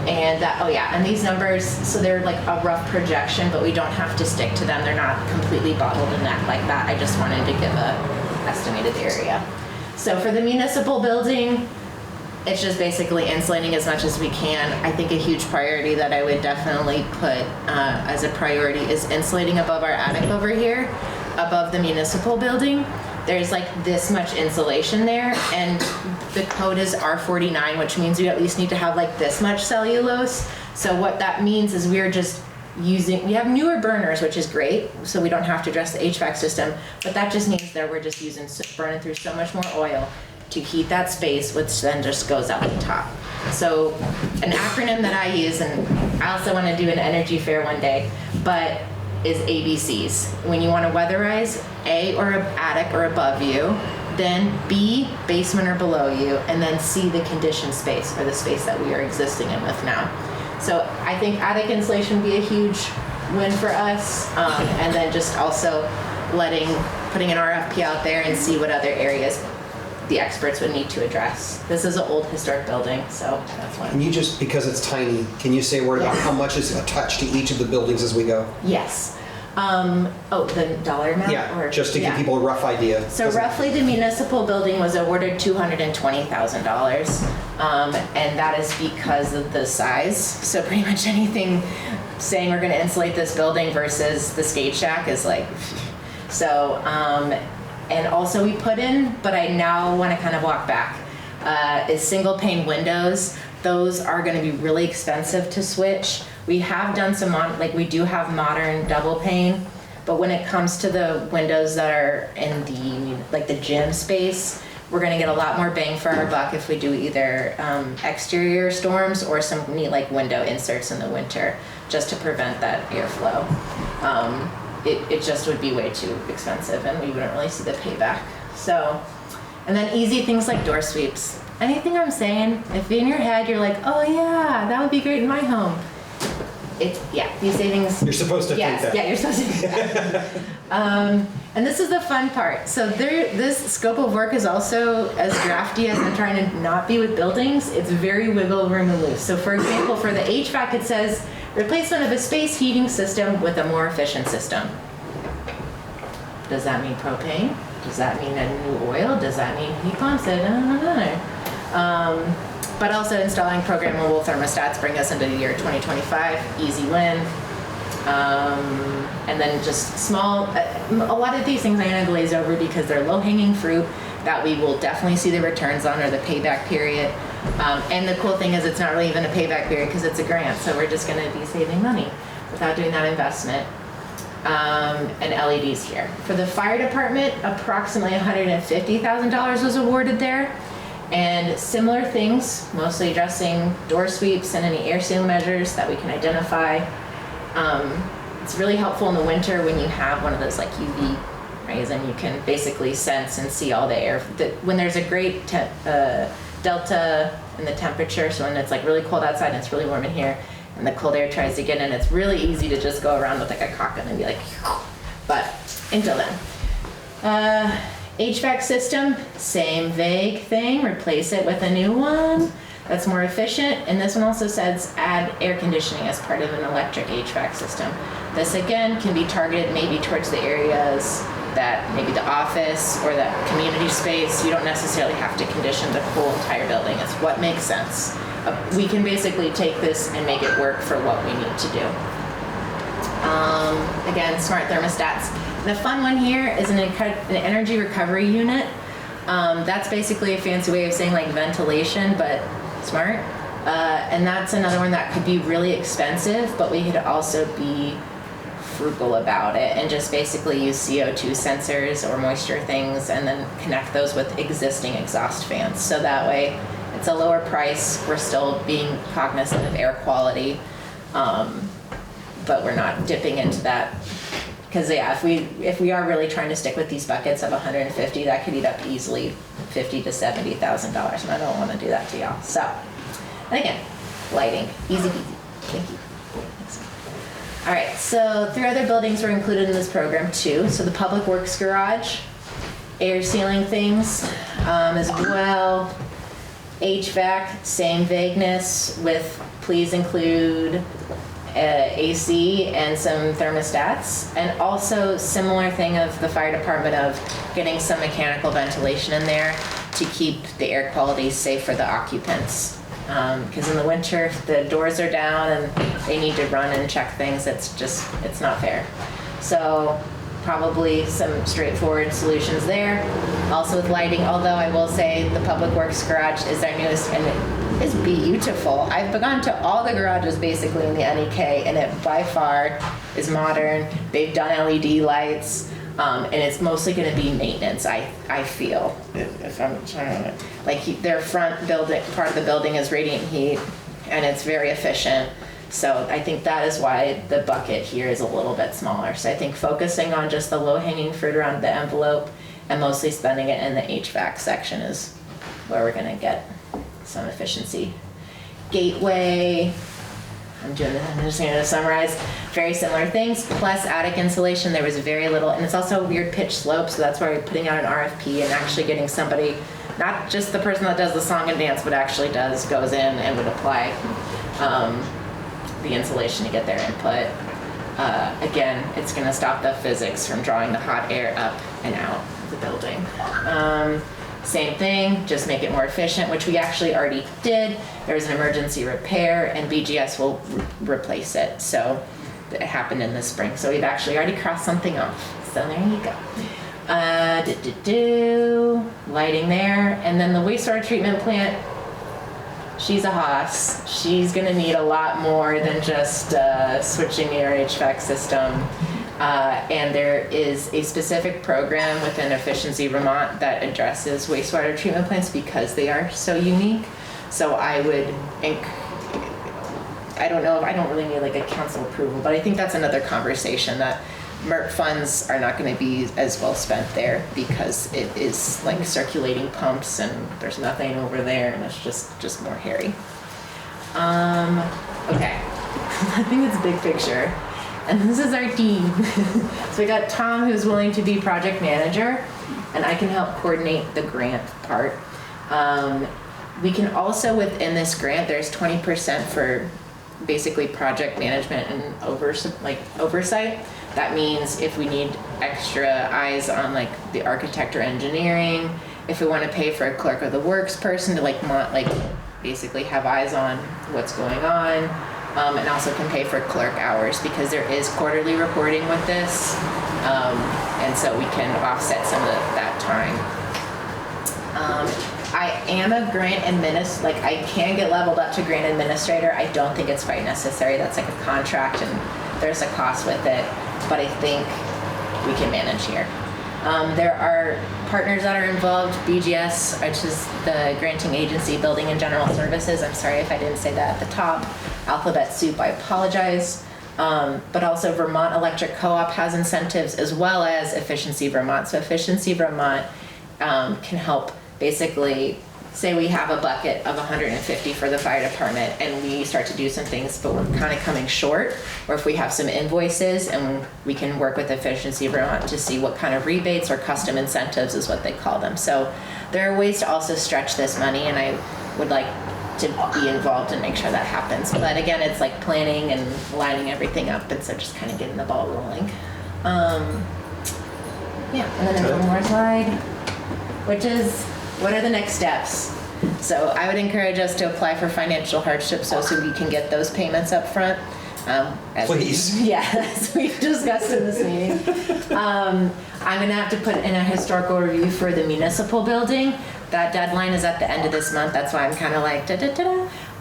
[SPEAKER 3] And that, oh yeah, and these numbers, so they're like a rough projection, but we don't have to stick to them. They're not completely bottled in that like that. I just wanted to give a estimated area. So for the municipal building, it's just basically insulating as much as we can. I think a huge priority that I would definitely put as a priority is insulating above our attic over here, above the municipal building. There's like this much insulation there, and the code is R49, which means you at least need to have like this much cellulose. So what that means is we're just using, we have newer burners, which is great, so we don't have to address the HVAC system, but that just means that we're just burning through so much more oil to heat that space, which then just goes out the top. So an acronym that I use, and I also want to do an energy fair one day, but is ABCs. When you want to weatherize, A, or attic or above you, then B, basement or below you, and then C, the conditioned space, or the space that we are existing in with now. So I think attic insulation would be a huge win for us, and then just also putting an RFP out there and see what other areas the experts would need to address. This is an old historic building, so that's one.
[SPEAKER 1] Can you just, because it's tiny, can you say a word about how much is attached to each of the buildings as we go?
[SPEAKER 3] Yes. The dollar amount?
[SPEAKER 1] Yeah,
[SPEAKER 3] or,
[SPEAKER 1] just to give people a rough idea.
[SPEAKER 3] So roughly the municipal building was awarded $220,000. And that is because of the size. So pretty much anything saying we're gonna insulate this building versus the skate shack is like, so, and also we put in, but I now want to kind of walk back, is single pane windows. Those are going to be really expensive to switch. We have done some, we do have modern double pane, but when it comes to the windows that are in the gym space, we're going to get a lot more bang for our buck if we do either exterior storms or some neat window inserts in the winter, just to prevent that airflow. It just would be way too expensive and we wouldn't really see the payback. So, and then easy things like door sweeps. Anything I'm saying, if in your head you're like, oh yeah, that would be great in my home. These savings.
[SPEAKER 1] You're supposed to think that.
[SPEAKER 3] Yeah, you're supposed to think that. And this is the fun part. So this scope of work is also as drafty as I'm trying to not be with buildings. It's very wiggle room and loose. So for example, for the HVAC, it says, replacement of a space heating system with a more efficient system. Does that mean propane? Does that mean a new oil? Does that mean heat pumps? I don't know. But also installing programmable thermostats bring us into the year 2025, easy win. And then just small, a lot of these things I'm gonna glaze over because they're low-hanging fruit that we will definitely see the returns on or the payback period. And the cool thing is it's not really even a payback period because it's a grant, so we're just going to be saving money without doing that investment. And LEDs here. For the fire department, approximately $150,000 was awarded there. And similar things, mostly addressing door sweeps and any air seal measures that we can identify. It's really helpful in the winter when you have one of those UV rays and you can basically sense and see all the air. When there's a great delta in the temperature, so when it's really cold outside and it's really warm in here, and the cold air tries to get in, it's really easy to just go around with a cock and be like, but until then. HVAC system, same vague thing, replace it with a new one that's more efficient. And this one also says add air conditioning as part of an electric HVAC system. This again can be targeted maybe towards the areas that maybe the office or the community space, you don't necessarily have to condition the whole entire building. It's what makes sense. We can basically take this and make it work for what we need to do. Again, smart thermostats. The fun one here is an energy recovery unit. That's basically a fancy way of saying ventilation, but smart. And that's another one that could be really expensive, but we could also be frugal about it and just basically use CO2 sensors or moisture things and then connect those with existing exhaust fans. So that way it's a lower price, we're still being cognizant of air quality, but we're not dipping into that. Because yeah, if we are really trying to stick with these buckets of 150, that could eat up easily $50,000 to $70,000, and I don't want to do that to y'all. So, and again, lighting, easy peasy. Thank you. Thanks. All right, so 3 other buildings were included in this program too. So the Public Works Garage, air sealing things as well. HVAC, same vagueness with please include AC and some thermostats, and also similar thing of the fire department of getting some mechanical ventilation in there to keep the air quality safe for the occupants. Because in the winter the doors are down and they need to run and check things. It's not fair. So probably some straightforward solutions there. Also with lighting, although I will say the Public Works Garage is our newest and it is beautiful. I've gone to all the garages basically in the NEK and it by far is modern. They've done LED lights and it's mostly going to be maintenance, I feel. If I'm trying to, like their front building, part of the building is radiant heat and it's very efficient. So I think that is why the bucket here is a little bit smaller. So I think focusing on just the low-hanging fruit around the envelope and mostly spending it in the HVAC section is where we're going to get some efficiency. Gateway, I'm just going to summarize, very similar things, plus attic insulation. There was very little, and it's also a weird pitch slope, so that's why we're putting out an RFP and actually getting somebody, not just the person that does the song and dance, but actually goes in and would apply the insulation to get their input. Again, it's going to stop the physics from drawing the hot air up and out of the building. Same thing, just make it more efficient, which we actually already did. There was an emergency repair and BGS will replace it. So it happened in the spring. So we've actually already crossed something off. So there you go. Lighting there. And then the wastewater treatment plant, she's a hoss. She's gonna need a lot more than just switching the HVAC system. And there is a specific program within Efficiency Vermont that addresses wastewater treatment plants because they are so unique. So I don't know, I don't really need like a council approval, but I think that's another conversation that MERT funds are not going to be as well spent there because it is like circulating pumps and there's nothing over there and it's just more hairy. Okay, I think it's big picture. And this is our team. So we got Tom, who's willing to be project manager, and I can help coordinate the grant part. We can also, within this grant, there's 20% for basically project management and oversight. That means if we need extra eyes on like the architect or engineering, if we want to pay for a clerk of the works person to basically have eyes on what's going on. And also can pay for clerk hours because there is quarterly reporting with this, and so we can offset some of that time. I am a grant administrator, I can get leveled up to grant administrator. I don't think it's quite necessary. That's like a contract and there's a cost with it, but I think we can manage here. There are partners that are involved, BGS, which is the granting agency, Building and General Services. I'm sorry if I didn't say that at the top. Alphabet soup, I apologize. But also Vermont Electric Co-op has incentives as well as Efficiency Vermont. So Efficiency Vermont can help basically, say we have a bucket of 150 for the fire department and we start to do some things, but we're kind of coming short, or if we have some invoices and we can work with Efficiency Vermont to see what kind of rebates or custom incentives is what they call them. So there are ways to also stretch this money and I would like to be involved and make sure that happens. But again, it's like planning and lining everything up and so just kind of getting the ball rolling. Yeah, and then there's one more slide, which is what are the next steps? So I would encourage us to apply for financial hardship so we can get those payments up front.
[SPEAKER 1] Please.
[SPEAKER 3] As we've discussed in this meeting. I'm going to have to put in a historical review for the municipal building. That deadline is at the end of this month. That's why I'm kind of like,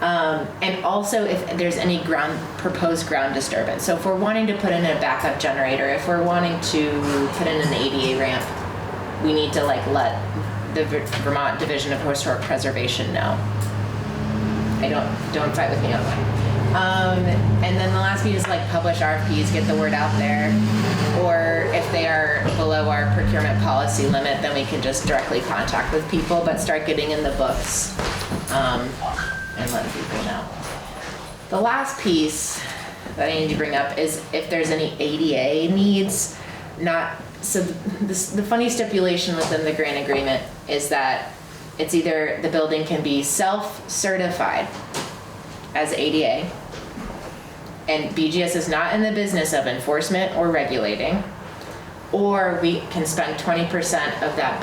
[SPEAKER 3] And also if there's any proposed ground disturbance. So if we're wanting to put in a backup generator, if we're wanting to put in an ADA ramp, we need to like let the Vermont Division of Historic Preservation know. Don't fight with me on that. And then the last piece is like publish RFPs, get the word out there. Or if they are below our procurement policy limit, then we can just directly contact with people, but start getting in the books and letting people know. The last piece that I need to bring up is if there's any ADA needs, so the funny stipulation within the grant agreement is that it's either the building can be self-certified as ADA, and BGS is not in the business of enforcement or regulating, or we can spend 20% of that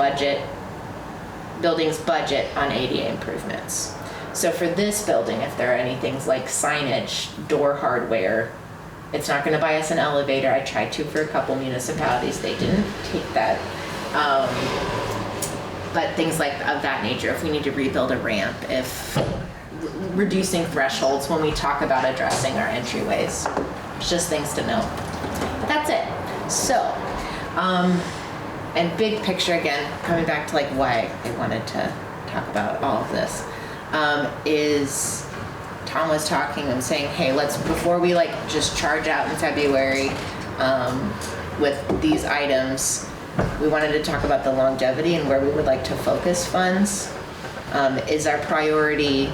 [SPEAKER 3] building's budget on ADA improvements. So for this building, if there are any things like signage, door hardware, it's not gonna buy us an elevator. I tried to for a couple municipalities, they didn't take that. But things like of that nature, if we need to rebuild a ramp, if reducing thresholds when we talk about addressing our entryways. It's just things to know. But that's it. So, and big picture again, coming back to like why I wanted to talk about all of this, is Tom was talking and saying, hey, before we like just charge out in February with these items, we wanted to talk about the longevity and where we would like to focus funds. Is our priority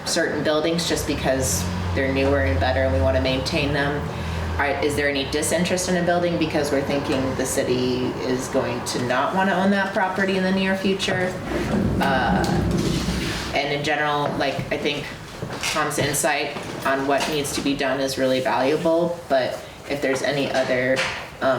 [SPEAKER 3] certain buildings just because they're newer and better and we want to maintain them? Is there any disinterest in a building because we're thinking the city is going to not want to own that property in the near future? And in general, like I think Tom's insight on what needs to be done is really valuable, but if there's any other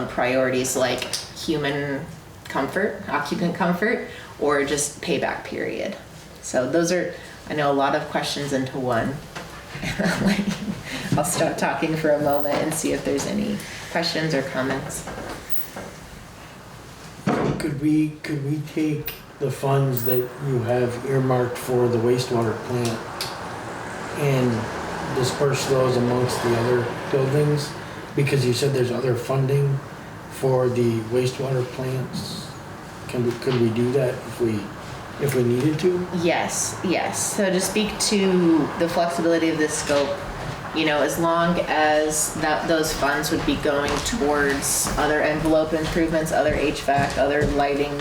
[SPEAKER 3] priorities like human comfort, occupant comfort, or just payback period. So those are, I know, a lot of questions into one. I'll stop talking for a moment and see if there's any questions or comments.
[SPEAKER 12] Could we take the funds that you have earmarked for the wastewater plant and disperse those amongst the other buildings? Because you said there's other funding for the wastewater plants. Could we do that if we needed to?
[SPEAKER 3] Yes. So to speak to the flexibility of this scope, as long as those funds would be going towards other envelope improvements, other HVAC, other lighting,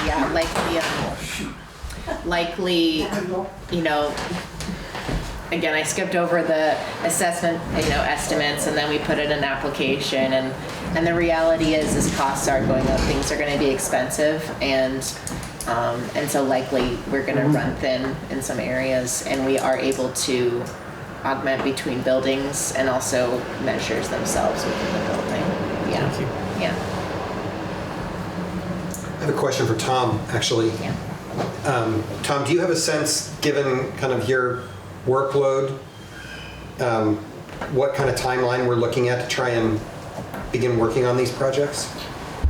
[SPEAKER 3] yeah, likely, again, I skipped over the assessment, estimates, and then we put it in application, and the reality is costs are going up, things are gonna be expensive, and so likely we're gonna run thin in some areas, and we are able to augment between buildings and also measures themselves within the building. Yeah.
[SPEAKER 12] Thank you.
[SPEAKER 3] Yeah.
[SPEAKER 1] I have a question for Tom, actually.
[SPEAKER 3] Yeah.
[SPEAKER 1] Tom, do you have a sense, given kind of your workload, what kind of timeline we're looking at to try and begin working on these projects?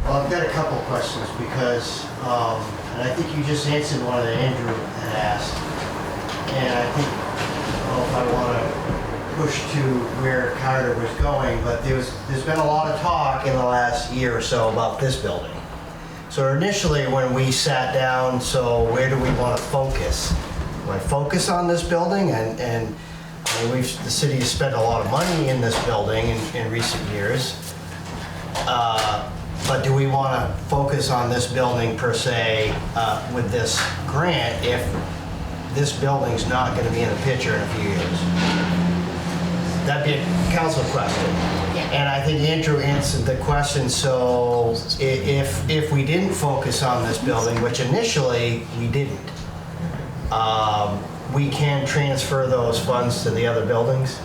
[SPEAKER 13] Well, I've got a couple questions because, and I think you just answered one that Andrew had asked, and I think, I don't know if I want to push to where Carter was going, but there's been a lot of talk in the last year or so about this building. So initially when we sat down, so where do we want to focus? Do I focus on this building? And I mean, the city has spent a lot of money in this building in recent years. But do we want to focus on this building per se with this grant if this building's not going to be in the picture in a few years? That'd be a council question.
[SPEAKER 3] Yeah.
[SPEAKER 13] And I think Andrew answered the question. So if we didn't focus on this building, which initially we didn't, we can transfer those funds to the other buildings.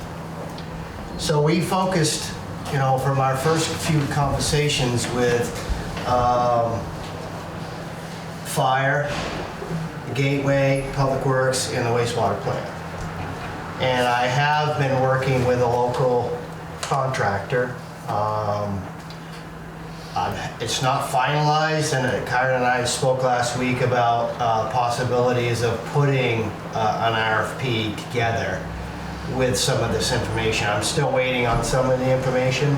[SPEAKER 13] So we focused, from our first few conversations with fire, Gateway, Public Works, and the wastewater plant. And I have been working with a local contractor It's not finalized, and Karen and I spoke last week about possibilities of putting an RFP together with some of this information. I'm still waiting on some of the information.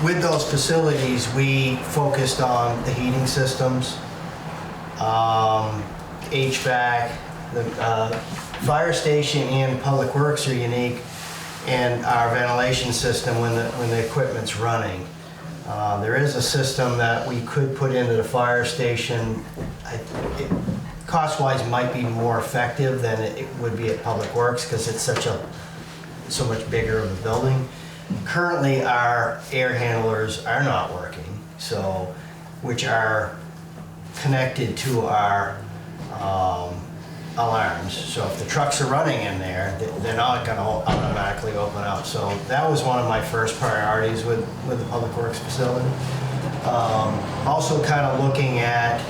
[SPEAKER 13] With those facilities, we focused on the heating systems, HVAC, the fire station and public works are unique, and our ventilation system when the equipment's running. There is a system that we could put into the fire station. It cost-wise might be more effective than it would be at Public Works because it's so much bigger of a building. Currently, our air handlers are not working, which are connected to our alarms. So if the trucks are running in there, they're not going to automatically open up. So that was one of my first priorities with the Public Works facility. Also kind of looking at,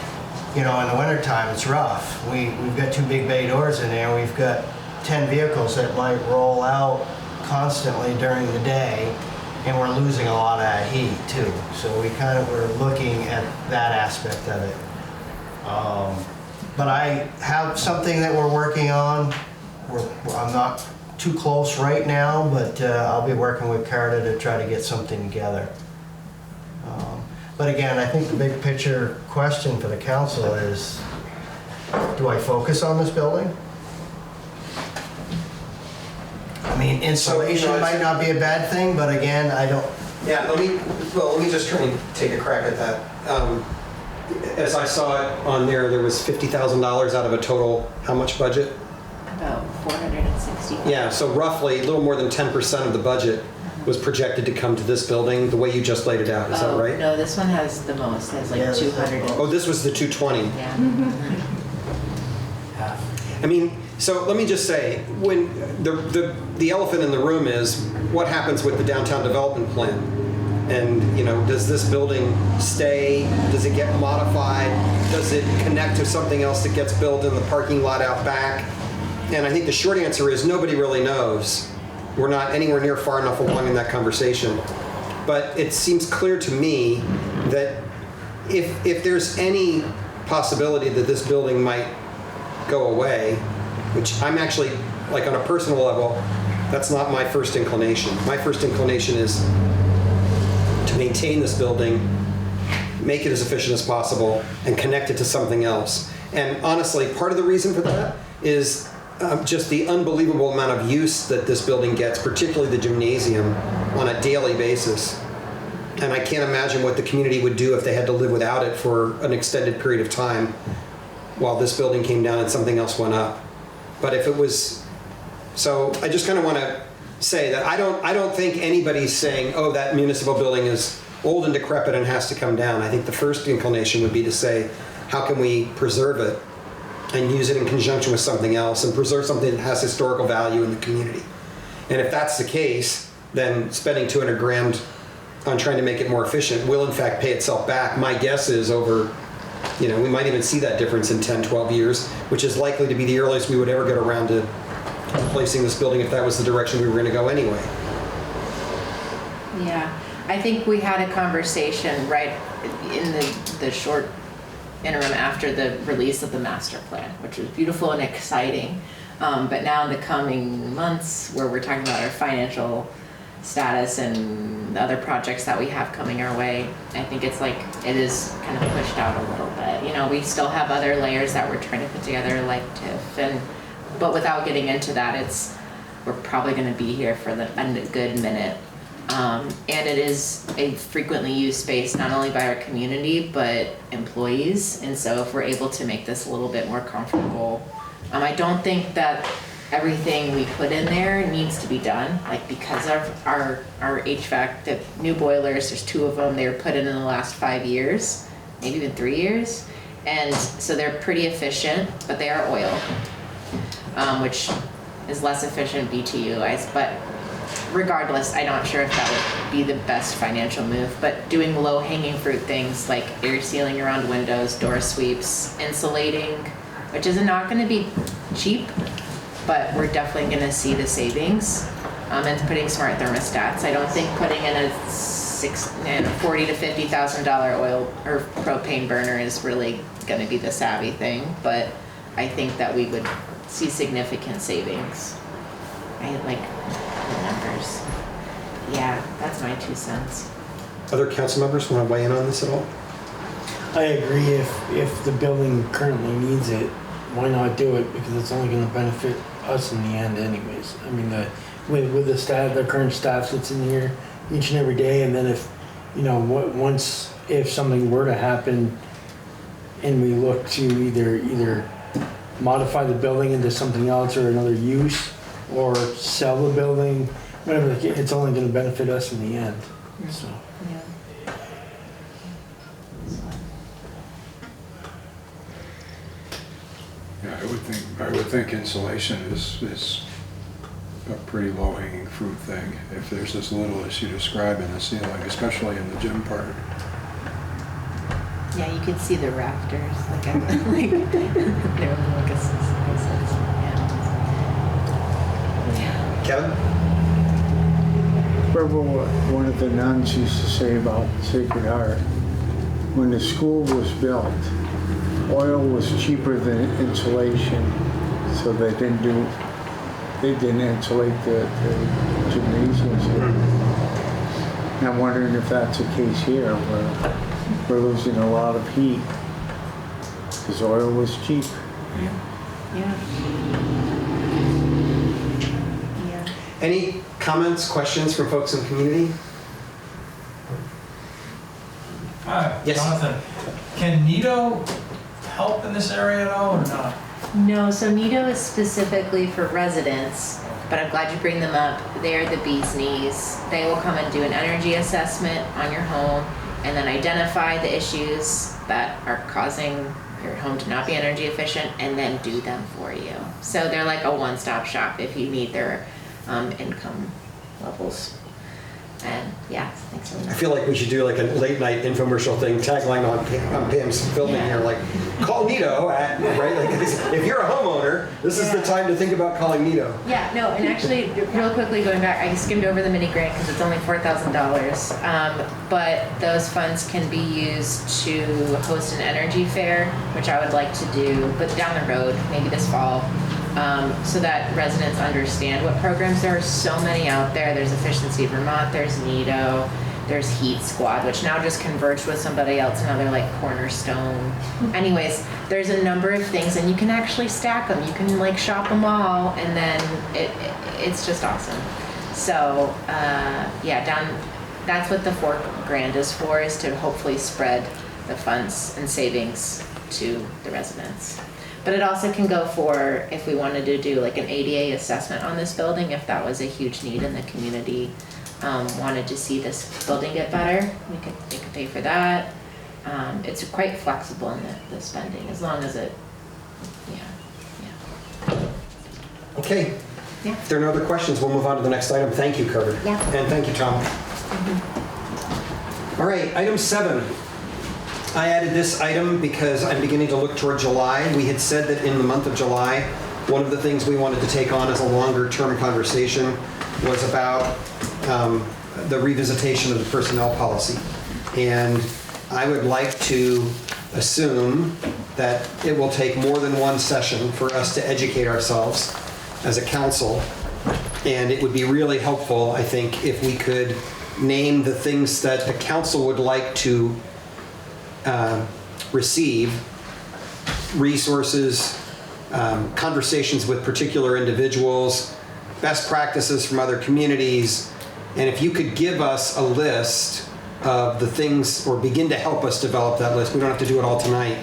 [SPEAKER 13] in the wintertime, it's rough. We've got 2 big bay doors in there. We've got 10 vehicles that might roll out constantly during the day, and we're losing a lot of that heat too. So we kind of were looking at that aspect of it. But I have something that we're working on. I'm not too close right now, but I'll be working with Carter to try to get something together. But again, I think the big picture question for the council is, do I focus on this building? I mean, insulation might not be a bad thing, but again, I don't.
[SPEAKER 1] Yeah, let me just try and take a crack at that. As I saw it on there was $50,000 out of a total, how much budget?
[SPEAKER 3] About 460.
[SPEAKER 1] Yeah, so roughly a little more than 10% of the budget was projected to come to this building, the way you just laid it out, is that right?
[SPEAKER 3] No, this one has the most, has like 200.
[SPEAKER 1] Oh, this was the 220.
[SPEAKER 3] Yeah.
[SPEAKER 1] I mean, so let me just say, when the elephant in the room is what happens with the downtown development plan? And, does this building stay? Does it get modified? Does it connect to something else that gets built in the parking lot out back? And I think the short answer is nobody really knows. We're not anywhere near far enough along in that conversation. But it seems clear to me that if there's any possibility that this building might go away, which I'm actually, like on a personal level, that's not my first inclination. My first inclination is to maintain this building, make it as efficient as possible, and connect it to something else. And honestly, part of the reason for that is just the unbelievable amount of use that this building gets, particularly the gymnasium, on a daily basis. And I can't imagine what the community would do if they had to live without it for an extended period of time while this building came down and something else went up. But if it was, so I just kind of want to say that I don't think anybody's saying, oh, that municipal building is old and decrepit and has to come down. I think the first inclination would be to say, how can we preserve it and use it in conjunction with something else and preserve something that has historical value in the community? And if that's the case, then spending 200 grand on trying to make it more efficient will in fact pay itself back. My guess is over, we might even see that difference in 10, 12 years, which is likely to be the earliest we would ever get around to replacing this building if that was the direction we were going to go anyway.
[SPEAKER 3] Yeah, I think we had a conversation right in the short interim after the release of the master plan, which was beautiful and exciting. But now in the coming months, where we're talking about our financial status and the other projects that we have coming our way, I think it is kind of pushed out a little bit. We still have other layers that we're trying to put together, like TIF, but without getting into that, we're probably going to be here for a good minute. And it is a frequently used space, not only by our community, but employees. And so if we're able to make this a little bit more comfortable, I don't think that everything we put in there needs to be done, because of our HVAC, the new boilers, there's 2 of them, they were put in the last 5 years, maybe even 3 years. And so they're pretty efficient, but they are oil, which is less efficient BTU-wise. But regardless, I'm not sure if that would be the best financial move, but doing low-hanging fruit things like air sealing around windows, door sweeps, insulating, which is not going to be cheap, but we're definitely going to see the savings, and putting smart thermostats. I don't think putting in a $40,000 to $50,000 oil or propane burner is really going to be the savvy thing, but I think that we would see significant savings. I like the numbers. Yeah, that's my 2 cents.
[SPEAKER 1] Other council members want to weigh in on this at all?
[SPEAKER 12] I agree, if the building currently needs it, why not do it? Because it's only gonna benefit us in the end anyways. I mean, with the staff, the current staff that's in here each and every day, and then if, you know, if something were to happen and we look to either modify the building into something else or another use, or sell the building, whatever, it's only gonna benefit us in the end, so.
[SPEAKER 3] Yeah.
[SPEAKER 4] Yeah, I would think insulation is a pretty low-hanging fruit thing. If there's as little as you describe in the ceiling, especially in the gym part.
[SPEAKER 3] Yeah, you can see the rafters, like, they're like a yeah.
[SPEAKER 1] Kevin?
[SPEAKER 2] Remember what one of the nuns used to say about Sacred Heart? When the school was built, oil was cheaper than insulation, so they didn't insulate the gymnasiums here. And I'm wondering if that's the case here, where we're losing a lot of heat because oil was cheap.
[SPEAKER 3] Yeah.
[SPEAKER 1] Any comments, questions from folks in the community?
[SPEAKER 14] Hi,
[SPEAKER 1] Yes.
[SPEAKER 14] Jonathan. Can NETO help in this area at all or not?
[SPEAKER 3] No, so NETO is specifically for residents, but I'm glad you bring them up. They're the bee's knees. They will come and do an energy assessment on your home and then identify the issues that are causing your home to not be energy efficient and then do them for you. So they're like a one-stop shop if you need their income levels. And yeah, thanks for
[SPEAKER 1] I feel like we should do like a late night infomercial thing, tagline on Pam's filming here, like, call NETO at, right? Like, if you're a homeowner, this is the time to think about calling NETO.
[SPEAKER 3] Yeah, no, and actually, real quickly going back, I skimmed over the mini grant because it's only $4,000. But those funds can be used to host an energy fair, which I would like to do, but down the road, maybe this fall. So that residents understand what programs. There are so many out there. There's Efficiency Vermont, there's NETO, there's Heat Squad, which now just converged with somebody else, now they're like Cornerstone. Anyways, there's a number of things and you can actually stack them. You can like shop them all and then it's just awesome. So yeah, that's what the $4,000 is for, is to hopefully spread the funds and savings to the residents. But it also can go for if we wanted to do like an ADA assessment on this building, if that was a huge need in the community, wanted to see this building get better, they could pay for that. It's quite flexible in the spending, as long as it, yeah.
[SPEAKER 1] Okay.
[SPEAKER 3] Yeah.
[SPEAKER 1] If there are no other questions, we'll move on to the next item. Thank you, Carter.
[SPEAKER 3] Yeah.
[SPEAKER 1] And thank you, Tom. All right, item 7. I added this item because I'm beginning to look toward July. We had said that in the month of July, one of the things we wanted to take on as a longer-term conversation was about the revisitation of the personnel policy. And I would like to assume that it will take more than one session for us to educate ourselves as a council. And it would be really helpful, I think, if we could name the things that the council would like to receive, resources, conversations with particular individuals, best practices from other communities, and if you could give us a list of the things, or begin to help us develop that list. We don't have to do it all tonight,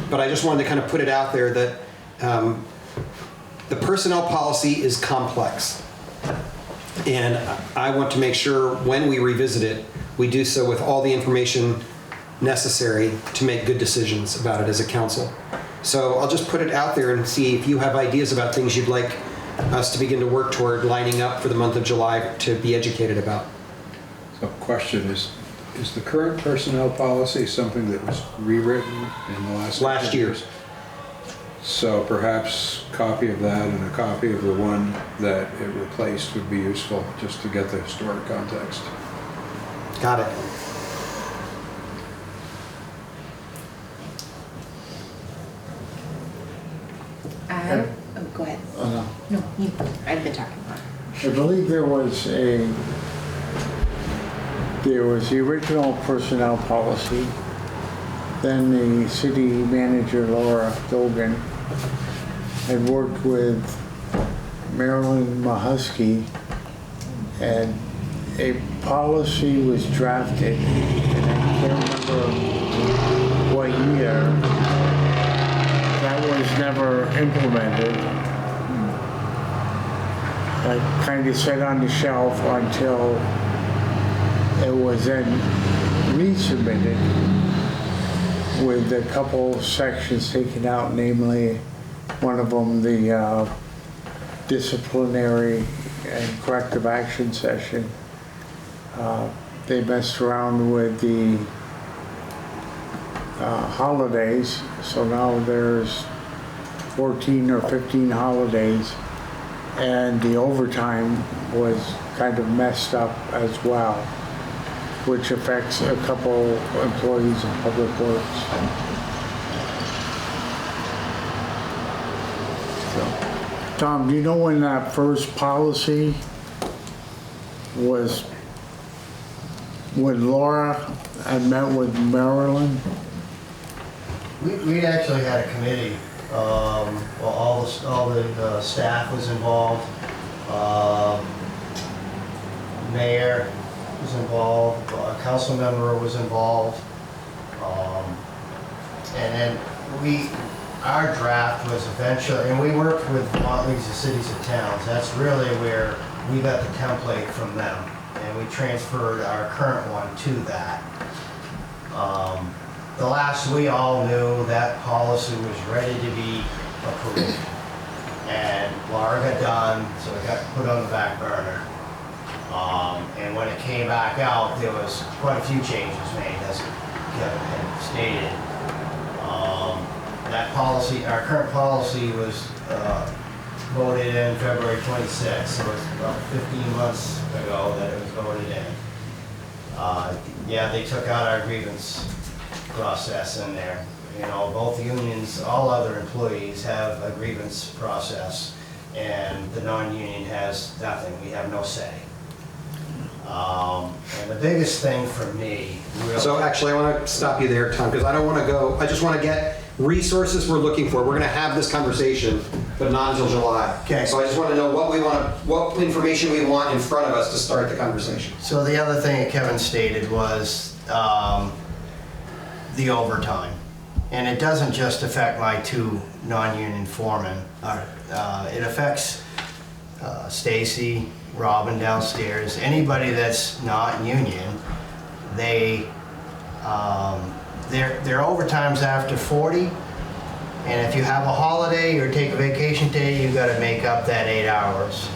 [SPEAKER 1] but I just wanted to kind of put it out there that the personnel policy is complex, and I want to make sure when we revisit it, we do so with all the information necessary to make good decisions about it as a council. So I'll just put it out there and see if you have ideas about things you'd like us to begin to work toward lining up for the month of July to be educated about.
[SPEAKER 4] So question is the current personnel policy something that was rewritten in the last
[SPEAKER 1] year?
[SPEAKER 4] So perhaps a copy of that and a copy of the one that it replaced would be useful, just to get the historic context.
[SPEAKER 1] Got it.
[SPEAKER 3] Oh, go ahead. No, I've been talking more.
[SPEAKER 2] I believe there was the original personnel policy, then the city manager, Laura Dogan, had worked with Marilyn Mahusky, and a policy was drafted, and I can't remember what year, that was never implemented. That kind of sat on the shelf until it was then resubmitted with a couple sections taken out, namely one of them the disciplinary and corrective action session. They messed around with the holidays, so now there's 14 or 15 holidays, and the overtime was kind of messed up as well, which affects a couple employees in Public Works. So, Tom, do you know when that first policy was, when Laura had met with Marilyn?
[SPEAKER 13] We actually had a committee. Well, all the staff was involved. Mayor was involved. A council member was involved. And then our draft was eventually, and we worked with leagues of cities and towns. That's really where we got the template from them, and we transferred our current one to that. The last we all knew, that policy was ready to be approved. And Laura got done, so it got put on the back burner. And when it came back out, there was quite a few changes made, as Kevin had stated. That policy, our current policy was voted in February 26th, so it's about 15 months ago that it was voted in. Yeah, they took out our grievance process in there. You know, both unions, all other employees have a grievance process, and the non-union has nothing. We have no say. And the biggest thing for me, really.
[SPEAKER 1] So actually, I want to stop you there, Tom, because I don't want to go, I just want to get resources we're looking for. We're going to have this conversation, but not until July.
[SPEAKER 13] Okay.
[SPEAKER 1] So I just want to know what information we want in front of us to start the conversation.
[SPEAKER 13] So the other thing that Kevin stated was the overtime. And it doesn't just affect my two non-union foremen. It affects Stacy, Robin downstairs, anybody that's not union. Their overtime's after 40, and if you have a holiday or take a vacation day, you gotta make up that 8 hours.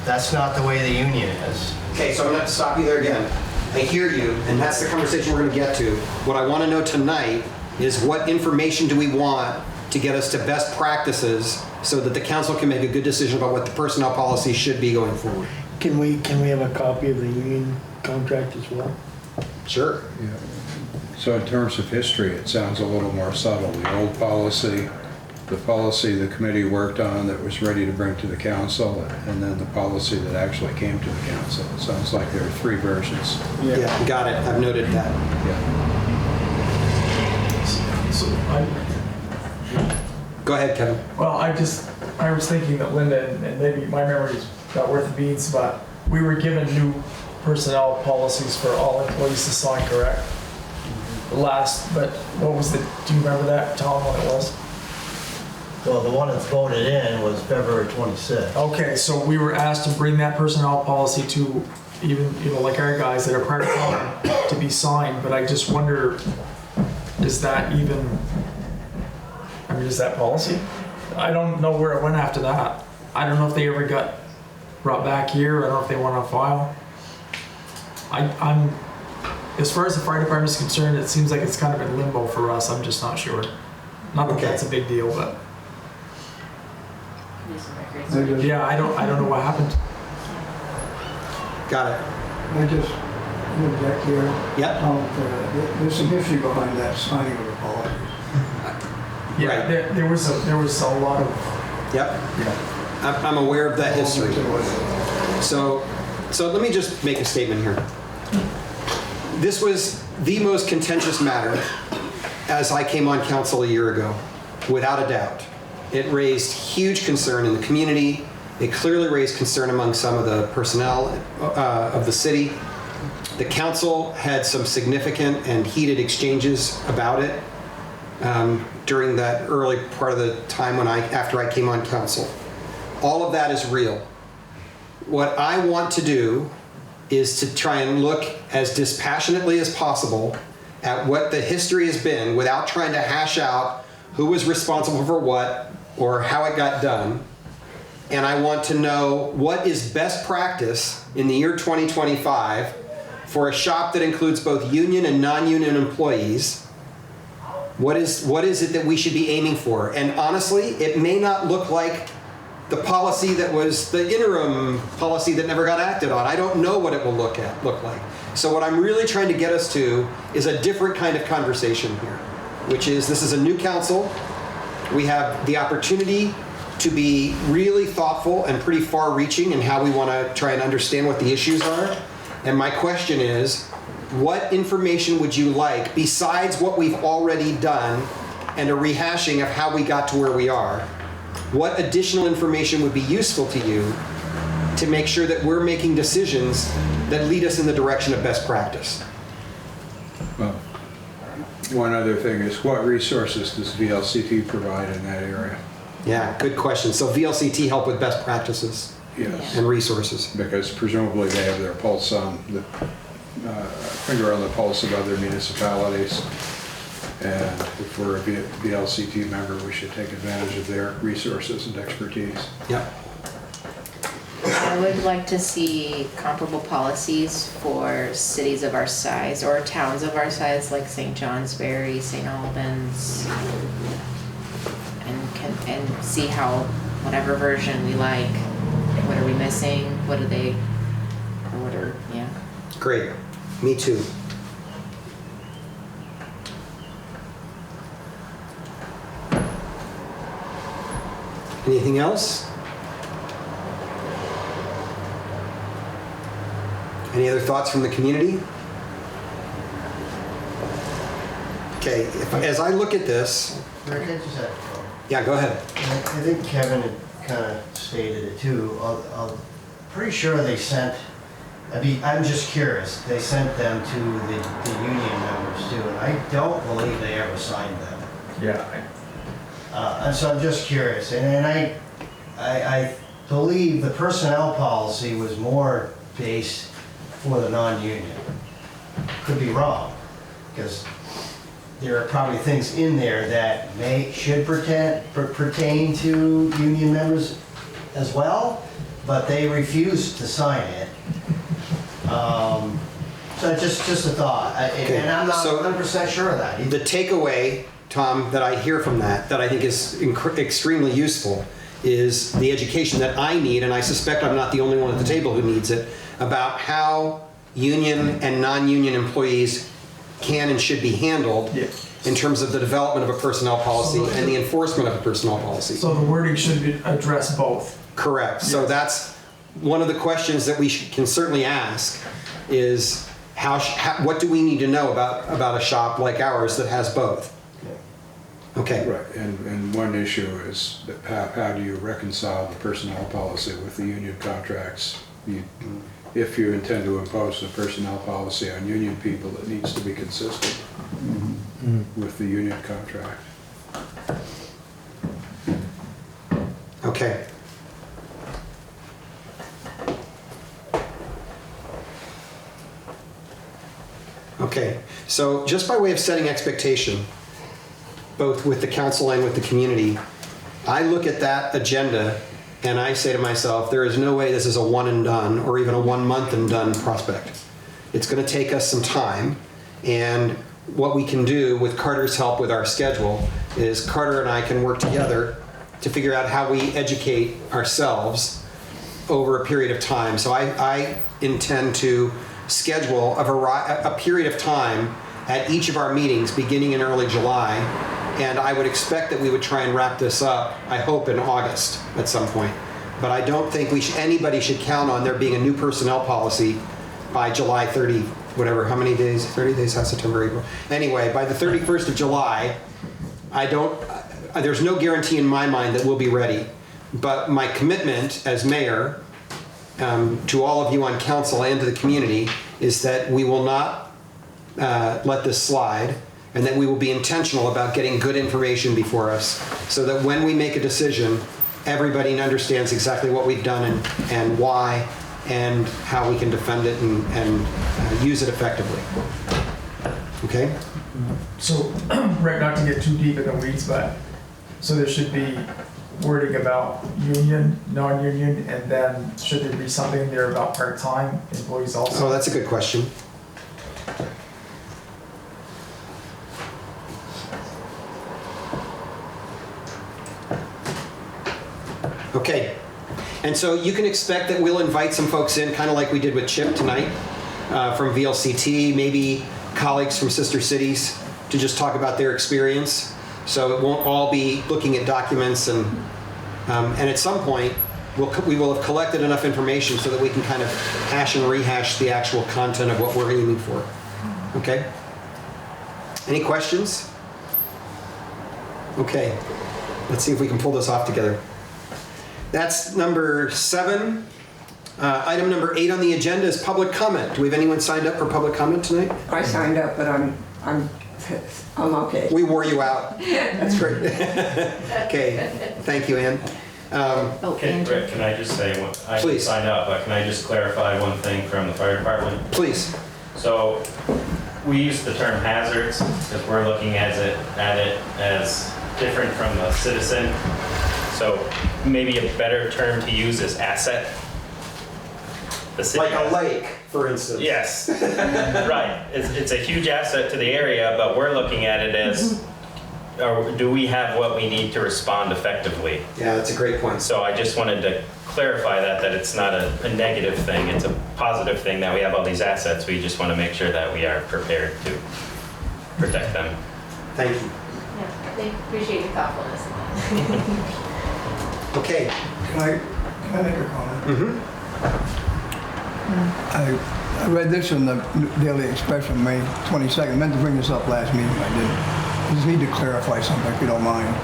[SPEAKER 13] That's not the way the union is.
[SPEAKER 1] Okay, so I'm going to stop you there again. I hear you, and that's the conversation we're going to get to. What I want to know tonight is what information do we want to get us to best practices so that the council can make a good decision about what the personnel policy should be going forward.
[SPEAKER 12] Can we have a copy of the union contract as well?
[SPEAKER 1] Sure.
[SPEAKER 4] Yeah. So in terms of history, it sounds a little more subtle. The old policy, the policy the committee worked on that was ready to bring to the council, and then the policy that actually came to the council. It sounds like there are three versions.
[SPEAKER 1] Yeah, got it. I've noted that.
[SPEAKER 4] Yeah.
[SPEAKER 10] So
[SPEAKER 1] Go ahead, Kevin.
[SPEAKER 10] well, I was thinking that Linda, and maybe my memory's not worth the beans, but we were given new personnel policies for all employees to sign, correct? But what was do you remember that, Tom, what it was?
[SPEAKER 13] Well, the one that's voted in was February 26th.
[SPEAKER 10] Okay, so we were asked to bring that personnel policy to even, like our guys that are part of town to be signed, but I just wonder, is that policy? I don't know where it went after that. I don't know if they ever got brought back here. I don't know if they went on file. I'm, as far as the fire department is concerned, it seems like it's kind of in limbo for us. I'm just not sure. Not that that's a big deal, but yeah, I don't know what happened.
[SPEAKER 1] Got it.
[SPEAKER 7] interject here?
[SPEAKER 1] Yep.
[SPEAKER 7] There's some history behind that signing of the policy.
[SPEAKER 10] Yeah,
[SPEAKER 1] Right.
[SPEAKER 10] there was a lot of,
[SPEAKER 1] Yep. I'm aware of that history. So let me just make a statement here. This was the most contentious matter as I came on council a year ago, without a doubt. It raised huge concern in the community. It clearly raised concern among some of the personnel of the city. The council had some significant and heated exchanges about it during that early part of the time after I came on council. All of that is real. What I want to do is to try and look as dispassionately as possible at what the history has been without trying to hash out who was responsible for what or how it got done. And I want to know what is best practice in the year 2025 for a shop that includes both union and non-union employees. What is it that we should be aiming for? And honestly, it may not look like the policy that was the interim policy that never got acted on. I don't know what it will look like. So what I'm really trying to get us to is a different kind of conversation here, which is this is a new council. We have the opportunity to be really thoughtful and pretty far-reaching in how we want to try and understand what the issues are. And my question is, what information would you like besides what we've already done and a rehashing of how we got to where we are? What additional information would be useful to you to make sure that we're making decisions that lead us in the direction of best practice?
[SPEAKER 4] Well, one other thing is, what resources does VLCT provide in that area?
[SPEAKER 1] Yeah, good question. So VLCT help with best practices
[SPEAKER 4] Yes.
[SPEAKER 1] and resources.
[SPEAKER 4] Because presumably they have their pulse on the finger on the pulse of other municipalities. And if we're a VLCT member, we should take advantage of their resources and expertise.
[SPEAKER 1] Yep.
[SPEAKER 3] I would like to see comparable policies for cities of our size or towns of our size, like St. Johnsbury, St. Albans, and see how whatever version we like, what are we missing, what are they, or what are, yeah.
[SPEAKER 1] Great. Me too. Anything else? Any other thoughts from the community? Okay, as I look at this,
[SPEAKER 13] Rick, I just had,
[SPEAKER 1] yeah, go ahead.
[SPEAKER 13] I think Kevin had kind of stated it too. I'm pretty sure they sent, I'm just curious, they sent them to the union members too, and I don't believe they ever signed them.
[SPEAKER 14] Yeah.
[SPEAKER 13] And so I'm just curious, and I believe the personnel policy was more based for the non-union. Could be wrong, because there are probably things in there that should pertain to union members as well, but they refused to sign it. So just a thought, and I'm not 100% sure of that.
[SPEAKER 1] The takeaway, Tom, that I hear from that I think is extremely useful is the education that I need, and I suspect I'm not the only one at the table who needs it, about how union and non-union employees can and should be handled in terms of the development of a personnel policy and the enforcement of a personnel policy.
[SPEAKER 10] so the wording should address both.
[SPEAKER 1] Correct. So that's one of the questions that we can certainly ask is what do we need to know about a shop like ours that has both? Okay.
[SPEAKER 4] Right, and one issue is that how do you reconcile the personnel policy with the union contracts? If you intend to impose a personnel policy on union people, it needs to be consistent with the union contract.
[SPEAKER 1] Okay. Okay, so just by way of setting expectation, both with the council and with the community, I look at that agenda and I say to myself, there is no way this is a one and done or even a 1 month and done prospect. It's going to take us some time, and what we can do with Carter's help with our schedule is Carter and I can work together to figure out how we educate ourselves over a period of time. So I intend to schedule a period of time at each of our meetings beginning in early July. And I would expect that we would try and wrap this up, I hope, in August at some point. But I don't think anybody should count on there being a new personnel policy by July 30, whatever, how many days? 30 days, how September, April. Anyway, by the 31st of July, there's no guarantee in my mind that we'll be ready. But my commitment as mayor to all of you on council and to the community is that we will not let this slide, and that we will be intentional about getting good information before us so that when we make a decision, everybody understands exactly what we've done and why and how we can defend it and use it effectively. Okay?
[SPEAKER 10] So, Rick, not to get too deep in the weeds, but so there should be wording about union, non-union, and then should there be something there about part-time employees also?
[SPEAKER 1] Oh, that's a good question. Okay, and so you can expect that we'll invite some folks in, kind of like we did with Chip tonight, from VLCT, maybe colleagues from sister cities, to just talk about their experience. So it won't all be looking at documents, and at some point, we will have collected enough information so that we can kind of hash and rehash the actual content of what we're aiming for. Okay? Any questions? Okay, let's see if we can pull this off together. That's number 7. Item number 8 on the agenda is public comment. Do we have anyone signed up for public comment tonight?
[SPEAKER 8] I signed up, but I'm okay.
[SPEAKER 1] We wore you out. That's great. Okay, thank you, Ann.
[SPEAKER 9] Rick, can I just say, I didn't sign up, but can I just clarify one thing from the fire department?
[SPEAKER 1] Please.
[SPEAKER 9] So, we use the term hazards because we're looking at it as different from a citizen. So maybe a better term to use is asset. The city
[SPEAKER 1] like a lake, for instance.
[SPEAKER 9] Yes, right. It's a huge asset to the area, but we're looking at it as, do we have what we need to respond effectively?
[SPEAKER 1] Yeah, that's a great point.
[SPEAKER 9] So I just wanted to clarify that it's not a negative thing. It's a positive thing that we have all these assets. We just want to make sure that we are prepared to protect them.
[SPEAKER 1] Thank you.
[SPEAKER 3] Yeah, they appreciate your thoughtfulness.
[SPEAKER 1] Okay.
[SPEAKER 7] Can I make a comment?
[SPEAKER 1] Mm-hmm.
[SPEAKER 7] I read this in the Daily Express on May 22nd. I meant to bring this up last meeting, I didn't. I just need to clarify something, if you don't mind.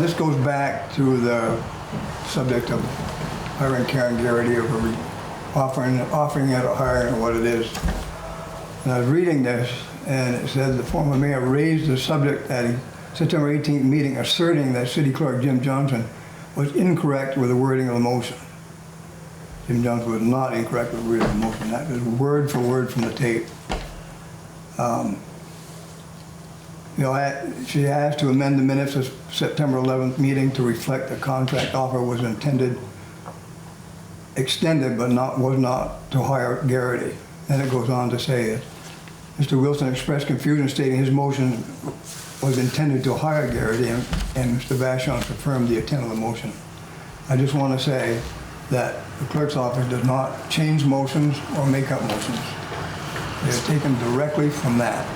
[SPEAKER 7] This goes back to the subject of hiring Karen Garrity, or offering it or hiring, or what it is. And I was reading this, and it said the former mayor raised the subject at a September 18th meeting, asserting that City Clerk Jim Johnson was incorrect with the wording of the motion. Jim Johnson was not incorrect with the wording of the motion. That was word for word from the tape. She asked to amend the minutes of September 11th meeting to reflect the contract offer was extended, but was not to hire Garrity. Then it goes on to say, Mr. Wilson expressed confusion, stating his motion was intended to hire Garrity, and Mr. Vachon confirmed the intent of the motion. I just want to say that the clerk's office does not change motions or make up motions. They're taken directly from that.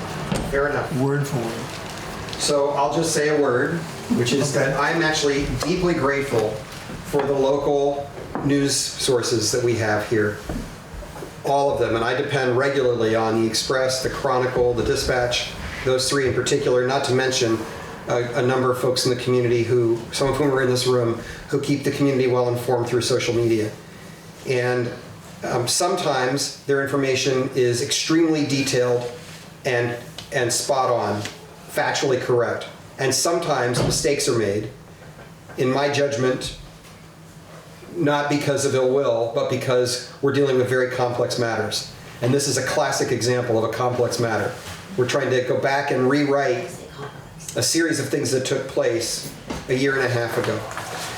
[SPEAKER 1] Fair enough.
[SPEAKER 7] Word for word.
[SPEAKER 1] So I'll just say a word, which is that I'm actually deeply grateful for the local news sources that we have here. All of them, and I depend regularly on the Express, the Chronicle, the Dispatch, those 3 in particular, not to mention a number of folks in the community who, some of whom are in this room, who keep the community well informed through social media. And sometimes their information is extremely detailed and spot on, factually correct. And sometimes mistakes are made, in my judgment, not because of ill will, but because we're dealing with very complex matters. And this is a classic example of a complex matter. We're trying to go back and rewrite a series of things that took place a year and a half ago.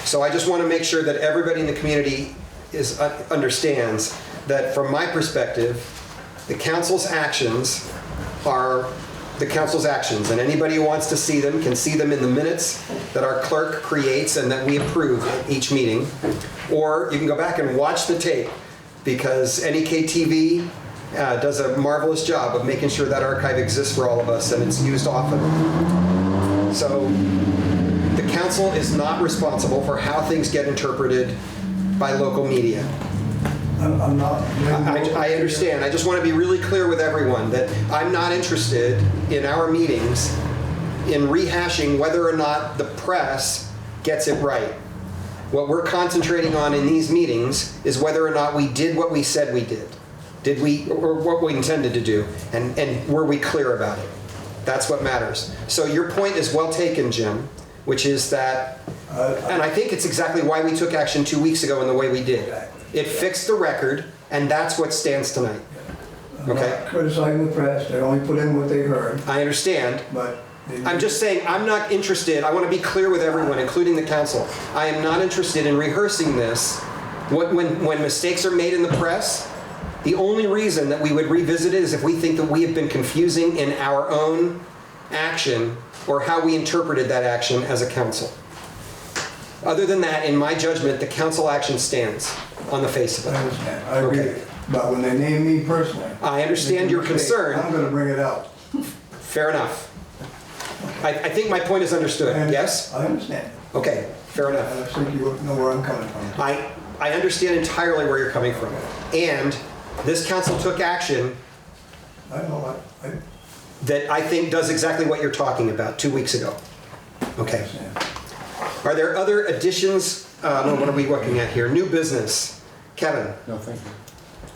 [SPEAKER 1] So I just want to make sure that everybody in the community understands that from my perspective, the council's actions are the council's actions, and anybody who wants to see them can see them in the minutes that our clerk creates and that we approve at each meeting. Or you can go back and watch the tape because NEK-TV does a marvelous job of making sure that archive exists for all of us, and it's used often. So the council is not responsible for how things get interpreted by local media.
[SPEAKER 7] I'm not.
[SPEAKER 1] I understand. I just want to be really clear with everyone that I'm not interested in our meetings in rehashing whether or not the press gets it right. What we're concentrating on in these meetings is whether or not we did what we said we did. Did we, or what we intended to do, and were we clear about it? That's what matters. So your point is well taken, Jim, which is that, and I think it's exactly why we took action 2 weeks ago in the way we did. It fixed the record, and that's what stands tonight.
[SPEAKER 7] I'm
[SPEAKER 1] Okay?
[SPEAKER 7] not criticizing the press, they only put in what they heard,
[SPEAKER 1] I understand.
[SPEAKER 7] but.
[SPEAKER 1] I'm just saying, I'm not interested, I want to be clear with everyone, including the council. I am not interested in rehearsing this. When mistakes are made in the press, the only reason that we would revisit it is if we think that we have been confusing in our own action or how we interpreted that action as a council. Other than that, in my judgment, the council action stands on the face of it.
[SPEAKER 7] I understand, I agree.
[SPEAKER 1] Okay.
[SPEAKER 7] But when they name me personally.
[SPEAKER 1] I understand your concern.
[SPEAKER 7] I'm gonna bring it out.
[SPEAKER 1] Fair enough. I think my point is understood, yes?
[SPEAKER 7] I understand.
[SPEAKER 1] Okay, fair enough.
[SPEAKER 7] I think you know where I'm coming from.
[SPEAKER 1] I understand entirely where you're coming from. And this council took action
[SPEAKER 7] I know,
[SPEAKER 1] that I think does exactly what you're talking about 2 weeks ago. Okay. Are there other additions? No, what are we looking at here? New business. Kevin?
[SPEAKER 2] No, thank you.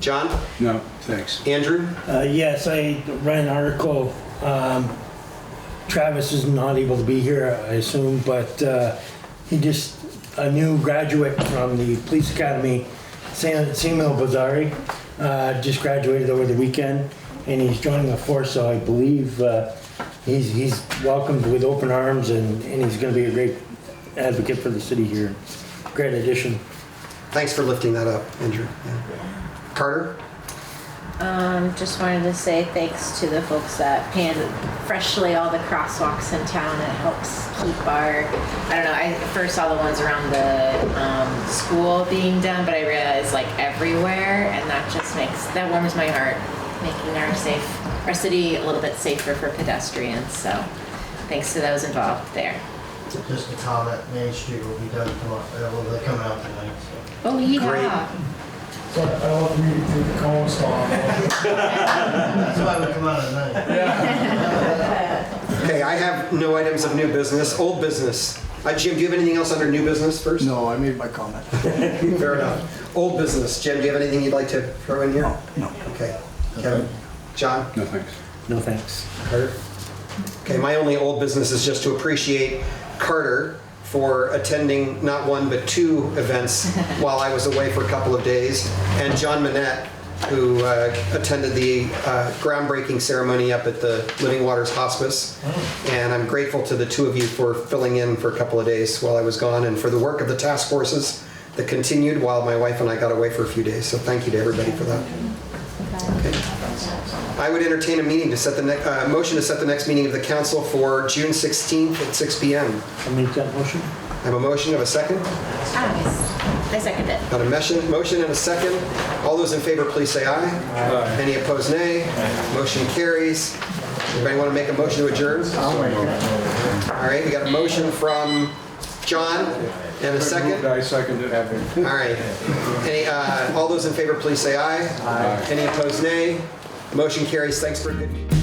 [SPEAKER 1] John?
[SPEAKER 4] No, thanks.
[SPEAKER 1] Andrew?
[SPEAKER 12] Yes, I read an article. Travis is not able to be here, I assume, but he just, a new graduate from the police academy, Samuel Bazari, just graduated over the weekend, and he's joining the force, so I believe he's welcomed with open arms, and he's going to be a great advocate for the city here. Great addition.
[SPEAKER 1] Thanks for lifting that up, Andrew. Yeah. Carter?
[SPEAKER 3] Just wanted to say thanks to the folks that painted freshly all the crosswalks in town. It helps keep our, I don't know, I first saw the ones around the school being done, but I realized like everywhere, and that warms my heart, making our city a little bit safer for pedestrians. So thanks to those involved there.
[SPEAKER 13] Just a comment, Main Street will be done tomorrow, will be coming out tonight, so.
[SPEAKER 3] Oh, yeah.
[SPEAKER 1] Great.
[SPEAKER 10] So I want me to take the cones off.
[SPEAKER 13] That's why we come out at night.
[SPEAKER 1] Okay, I have no items of new business. Old business. Jim, do you have anything else under new business first?
[SPEAKER 7] No, I made my comment.
[SPEAKER 1] Fair enough. Old business. Jim, do you have anything you'd like to throw in here?
[SPEAKER 7] No.
[SPEAKER 1] Okay. Kevin? John?
[SPEAKER 4] No, thanks.
[SPEAKER 12] No thanks.
[SPEAKER 1] Carter? Okay, my only old business is just to appreciate Carter for attending not one but 2 events while I was away for a couple of days, and John Manette, who attended the groundbreaking ceremony up at the Living Waters Hospice. And I'm grateful to the 2 of you for filling in for a couple of days while I was gone, and for the work of the task forces that continued while my wife and I got away for a few days. So thank you to everybody for that. Okay. I would entertain a meeting to set the motion to set the next meeting of the council for June 16th at 6 p.m.
[SPEAKER 12] I make that motion.
[SPEAKER 1] I have a motion of a second.
[SPEAKER 3] I second it.
[SPEAKER 1] Got a motion and a second. All those in favor, please say aye. Aye. Any opposed, nay. Motion carries. Anybody want to make a motion to adjourn?
[SPEAKER 2] I'll make it.
[SPEAKER 1] All right, we got a motion from John and a second.
[SPEAKER 4] I second it.
[SPEAKER 1] All right. All those in favor, please say aye. Aye. Any opposed, nay. Motion carries. Thanks for a good meeting.